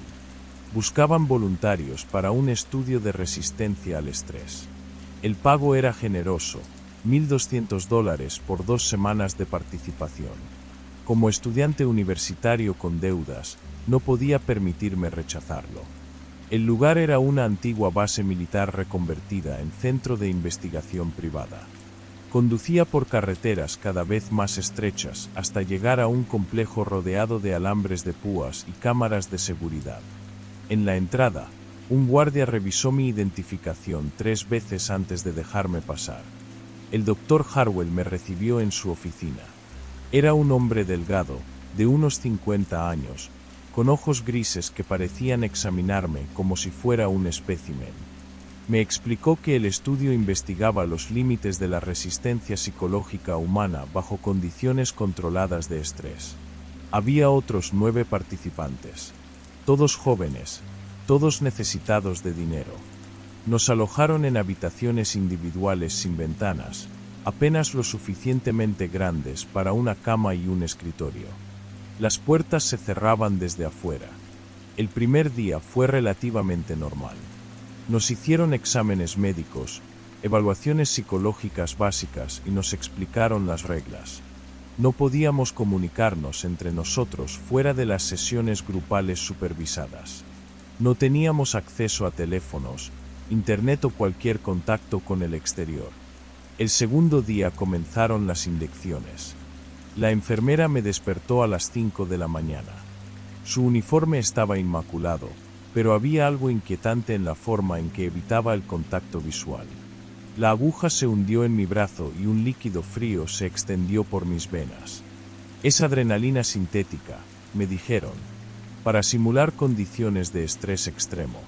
[SPEAKER 1] Buscaban voluntarios para un estudio de resistencia al estrés. El pago era generoso, $1,200 por 2 semanas de participación. Como estudiante universitario con deudas, no podía permitirme rechazarlo. El lugar era una antigua base militar reconvertida en centro de investigación privada. Conducía por carreteras cada vez más estrechas hasta llegar a un complejo rodeado de alambres de púas y cámaras de seguridad. En la entrada, un guardia revisó mi identificación 3 veces antes de dejarme pasar. El Dr. Harwell me recibió en su oficina. Era un hombre delgado, de unos 50 años, con ojos grises que parecían examinarme como si fuera un espécimen. Me explicó que el estudio investigaba los límites de la resistencia psicológica humana bajo condiciones controladas de estrés. Había otros 9 participantes. Todos jóvenes, todos necesitados de dinero. Nos alojaron en habitaciones individuales sin ventanas, apenas lo suficientemente grandes para una cama y un escritorio. Las puertas se cerraban desde afuera. El primer día fue relativamente normal. Nos hicieron exámenes médicos, evaluaciones psicológicas básicas y nos explicaron las reglas. No podíamos comunicarnos entre nosotros fuera de las sesiones grupales supervisadas. No teníamos acceso a teléfonos, internet o cualquier contacto con el exterior. El segundo día comenzaron las inyecciones. La enfermera me despertó a las 5 de la mañana. Su uniforme estaba inmaculado, pero había algo inquietante en la forma en que evitaba el contacto visual. La aguja se hundió en mi brazo y un líquido frío se extendió por mis venas. Es adrenalina sintética, me dijeron, para simular condiciones de estrés extremo.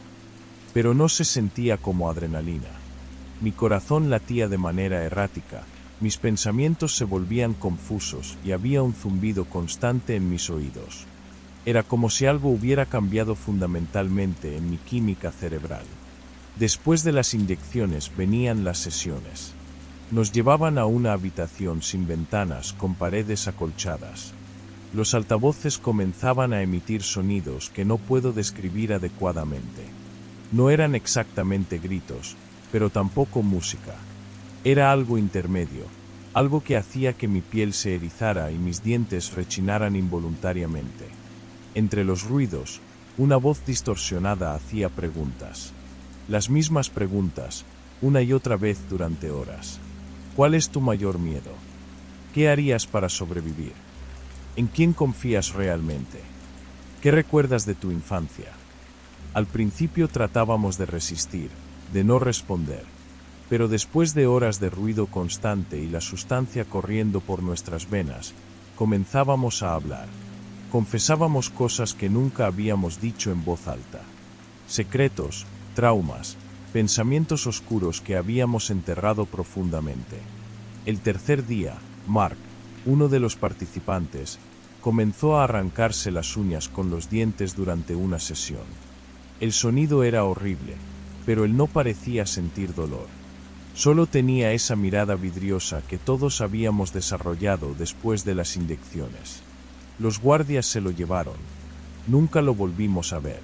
[SPEAKER 1] Pero no se sentía como adrenalina. Mi corazón latía de manera errática, mis pensamientos se volvían confusos y había un zumbido constante en mis oídos. Era como si algo hubiera cambiado fundamentalmente en mi química cerebral. Después de las inyecciones venían las sesiones. Nos llevaban a una habitación sin ventanas con paredes acolchadas. Los altavoces comenzaban a emitir sonidos que no puedo describir adecuadamente. No eran exactamente gritos, pero tampoco música. Era algo intermedio, algo que hacía que mi piel se erizara y mis dientes rechinaran involuntariamente. Entre los ruidos, una voz distorsionada hacía preguntas. Las mismas preguntas, una y otra vez durante horas. ¿Cuál es tu mayor miedo? ¿Qué harías para sobrevivir? ¿En quién confías realmente? ¿Qué recuerdas de tu infancia? Al principio tratábamos de resistir, de no responder, pero después de horas de ruido constante y la sustancia corriendo por nuestras venas, comenzábamos a hablar. Confesábamos cosas que nunca habíamos dicho en voz alta. Secretos, traumas, pensamientos oscuros que habíamos enterrado profundamente. El tercer día, Mark, uno de los participantes, comenzó a arrancarse las uñas con los dientes durante una sesión. El sonido era horrible, pero él no parecía sentir dolor. Solo tenía esa mirada vidriosa que todos habíamos desarrollado después de las inyecciones. Los guardias se lo llevaron. Nunca lo volvimos a ver.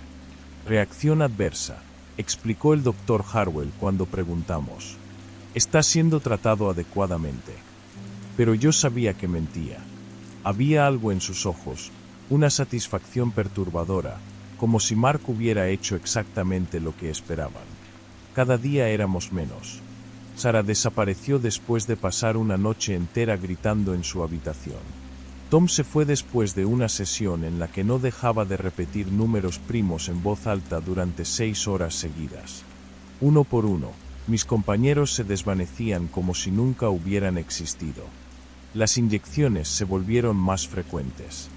[SPEAKER 1] Reacción adversa, explicó el Dr. Harwell cuando preguntamos. Está siendo tratado adecuadamente. Pero yo sabía que mentía. Había algo en sus ojos, una satisfacción perturbadora, como si Mark hubiera hecho exactamente lo que esperaban. Cada día éramos menos. Sara desapareció después de pasar una noche entera gritando en su habitación. Tom se fue después de una sesión en la que no dejaba de repetir números primos en voz alta durante 6 horas seguidas. Uno por uno, mis compañeros se desvanecían como si nunca hubieran existido. Las inyecciones se volvieron más frecuentes.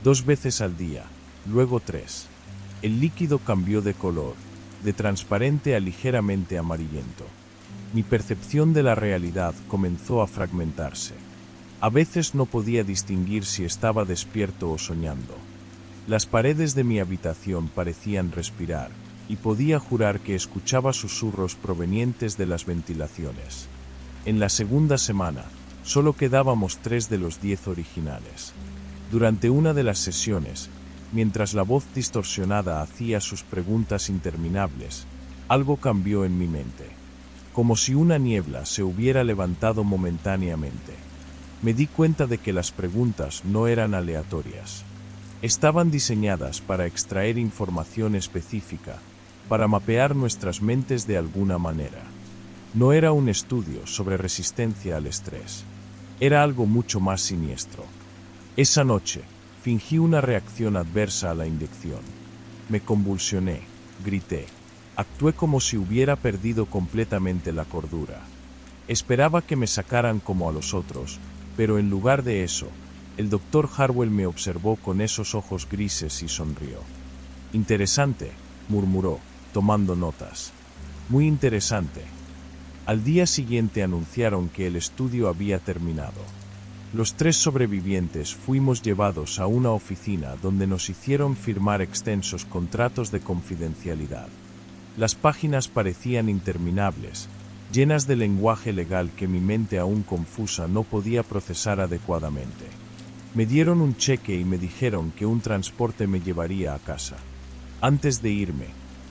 [SPEAKER 1] 2 veces al día, luego 3. El líquido cambió de color, de transparente a ligeramente amarillento. Mi percepción de la realidad comenzó a fragmentarse. A veces no podía distinguir si estaba despierto o soñando. Las paredes de mi habitación parecían respirar, y podía jurar que escuchaba susurros provenientes de las ventilaciones. En la segunda semana, solo quedábamos 3 de los 10 originales. Durante una de las sesiones, mientras la voz distorsionada hacía sus preguntas interminables, algo cambió en mi mente. Como si una niebla se hubiera levantado momentáneamente. Me di cuenta de que las preguntas no eran aleatorias. Estaban diseñadas para extraer información específica, para mapear nuestras mentes de alguna manera. No era un estudio sobre resistencia al estrés. Era algo mucho más siniestro. Esa noche, fingí una reacción adversa a la inyección. Me convulsioné, grité. Actué como si hubiera perdido completamente la cordura. Esperaba que me sacaran como a los otros, pero en lugar de eso, el Dr. Harwell me observó con esos ojos grises y sonrió. Interesante, murmuró, tomando notas. Muy interesante. Al día siguiente anunciaron que el estudio había terminado. Los 3 sobrevivientes fuimos llevados a una oficina donde nos hicieron firmar extensos contratos de confidencialidad. Las páginas parecían interminables, llenas de lenguaje legal que mi mente aún confusa no podía procesar adecuadamente. Me dieron un cheque y me dijeron que un transporte me llevaría a casa. Antes de irme,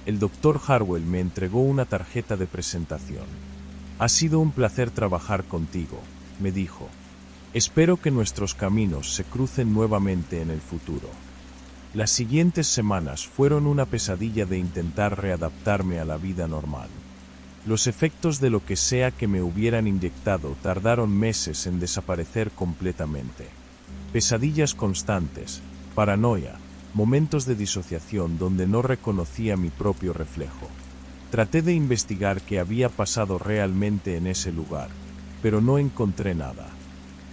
[SPEAKER 1] el Dr. Harwell me entregó una tarjeta de presentación. Ha sido un placer trabajar contigo, me dijo. Espero que nuestros caminos se crucen nuevamente en el futuro. Las siguientes semanas fueron una pesadilla de intentar readaptarme a la vida normal. Los efectos de lo que sea que me hubieran inyectado tardaron meses en desaparecer completamente. Pesadillas constantes, paranoia, momentos de disociación donde no reconocía mi propio reflejo. Traté de investigar qué había pasado realmente en ese lugar, pero no encontré nada.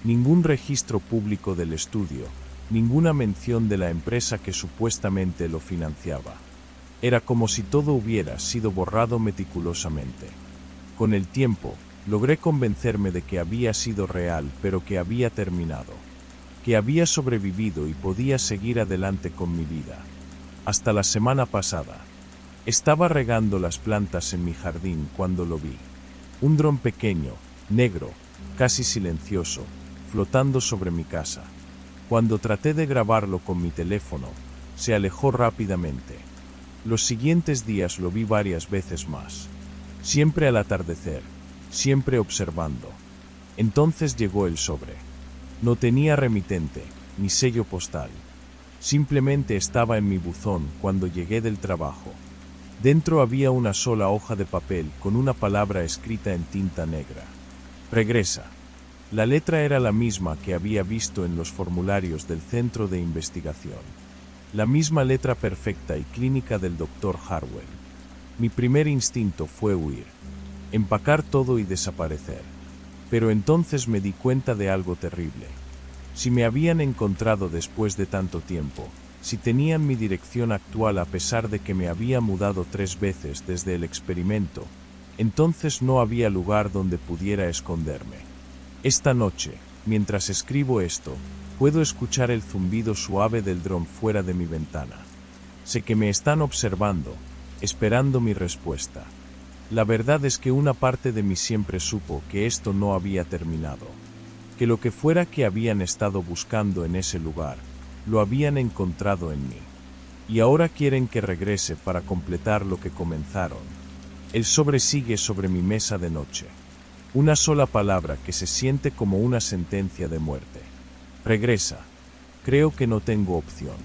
[SPEAKER 1] Ningún registro público del estudio, ninguna mención de la empresa que supuestamente lo financiaba. Era como si todo hubiera sido borrado meticulosamente. Con el tiempo, logré convencerme de que había sido real, pero que había terminado. Que había sobrevivido y podía seguir adelante con mi vida. Hasta la semana pasada. Estaba regando las plantas en mi jardín cuando lo vi. Un dron pequeño, negro, casi silencioso, flotando sobre mi casa. Cuando traté de grabarlo con mi teléfono, se alejó rápidamente. Los siguientes días lo vi varias veces más. Siempre al atardecer, siempre observando. Entonces llegó el sobre. No tenía remitente, ni sello postal. Simplemente estaba en mi buzón cuando llegué del trabajo. Dentro había una sola hoja de papel con una palabra escrita en tinta negra. Regresa. La letra era la misma que había visto en los formularios del centro de investigación. La misma letra perfecta y clínica del Dr. Harwell. Mi primer instinto fue huir, empacar todo y desaparecer. Pero entonces me di cuenta de algo terrible. Si me habían encontrado después de tanto tiempo, si tenían mi dirección actual a pesar de que me había mudado 3 veces desde el experimento, entonces no había lugar donde pudiera esconderme. Esta noche, mientras escribo esto, puedo escuchar el zumbido suave del dron fuera de mi ventana. Sé que me están observando, esperando mi respuesta. La verdad es que una parte de mí siempre supo que esto no había terminado. Que lo que fuera que habían estado buscando en ese lugar, lo habían encontrado en mí. Y ahora quieren que regrese para completar lo que comenzaron. El sobre sigue sobre mi mesa de noche. Una sola palabra que se siente como una sentencia de muerte. Regresa. Creo que no tengo opción.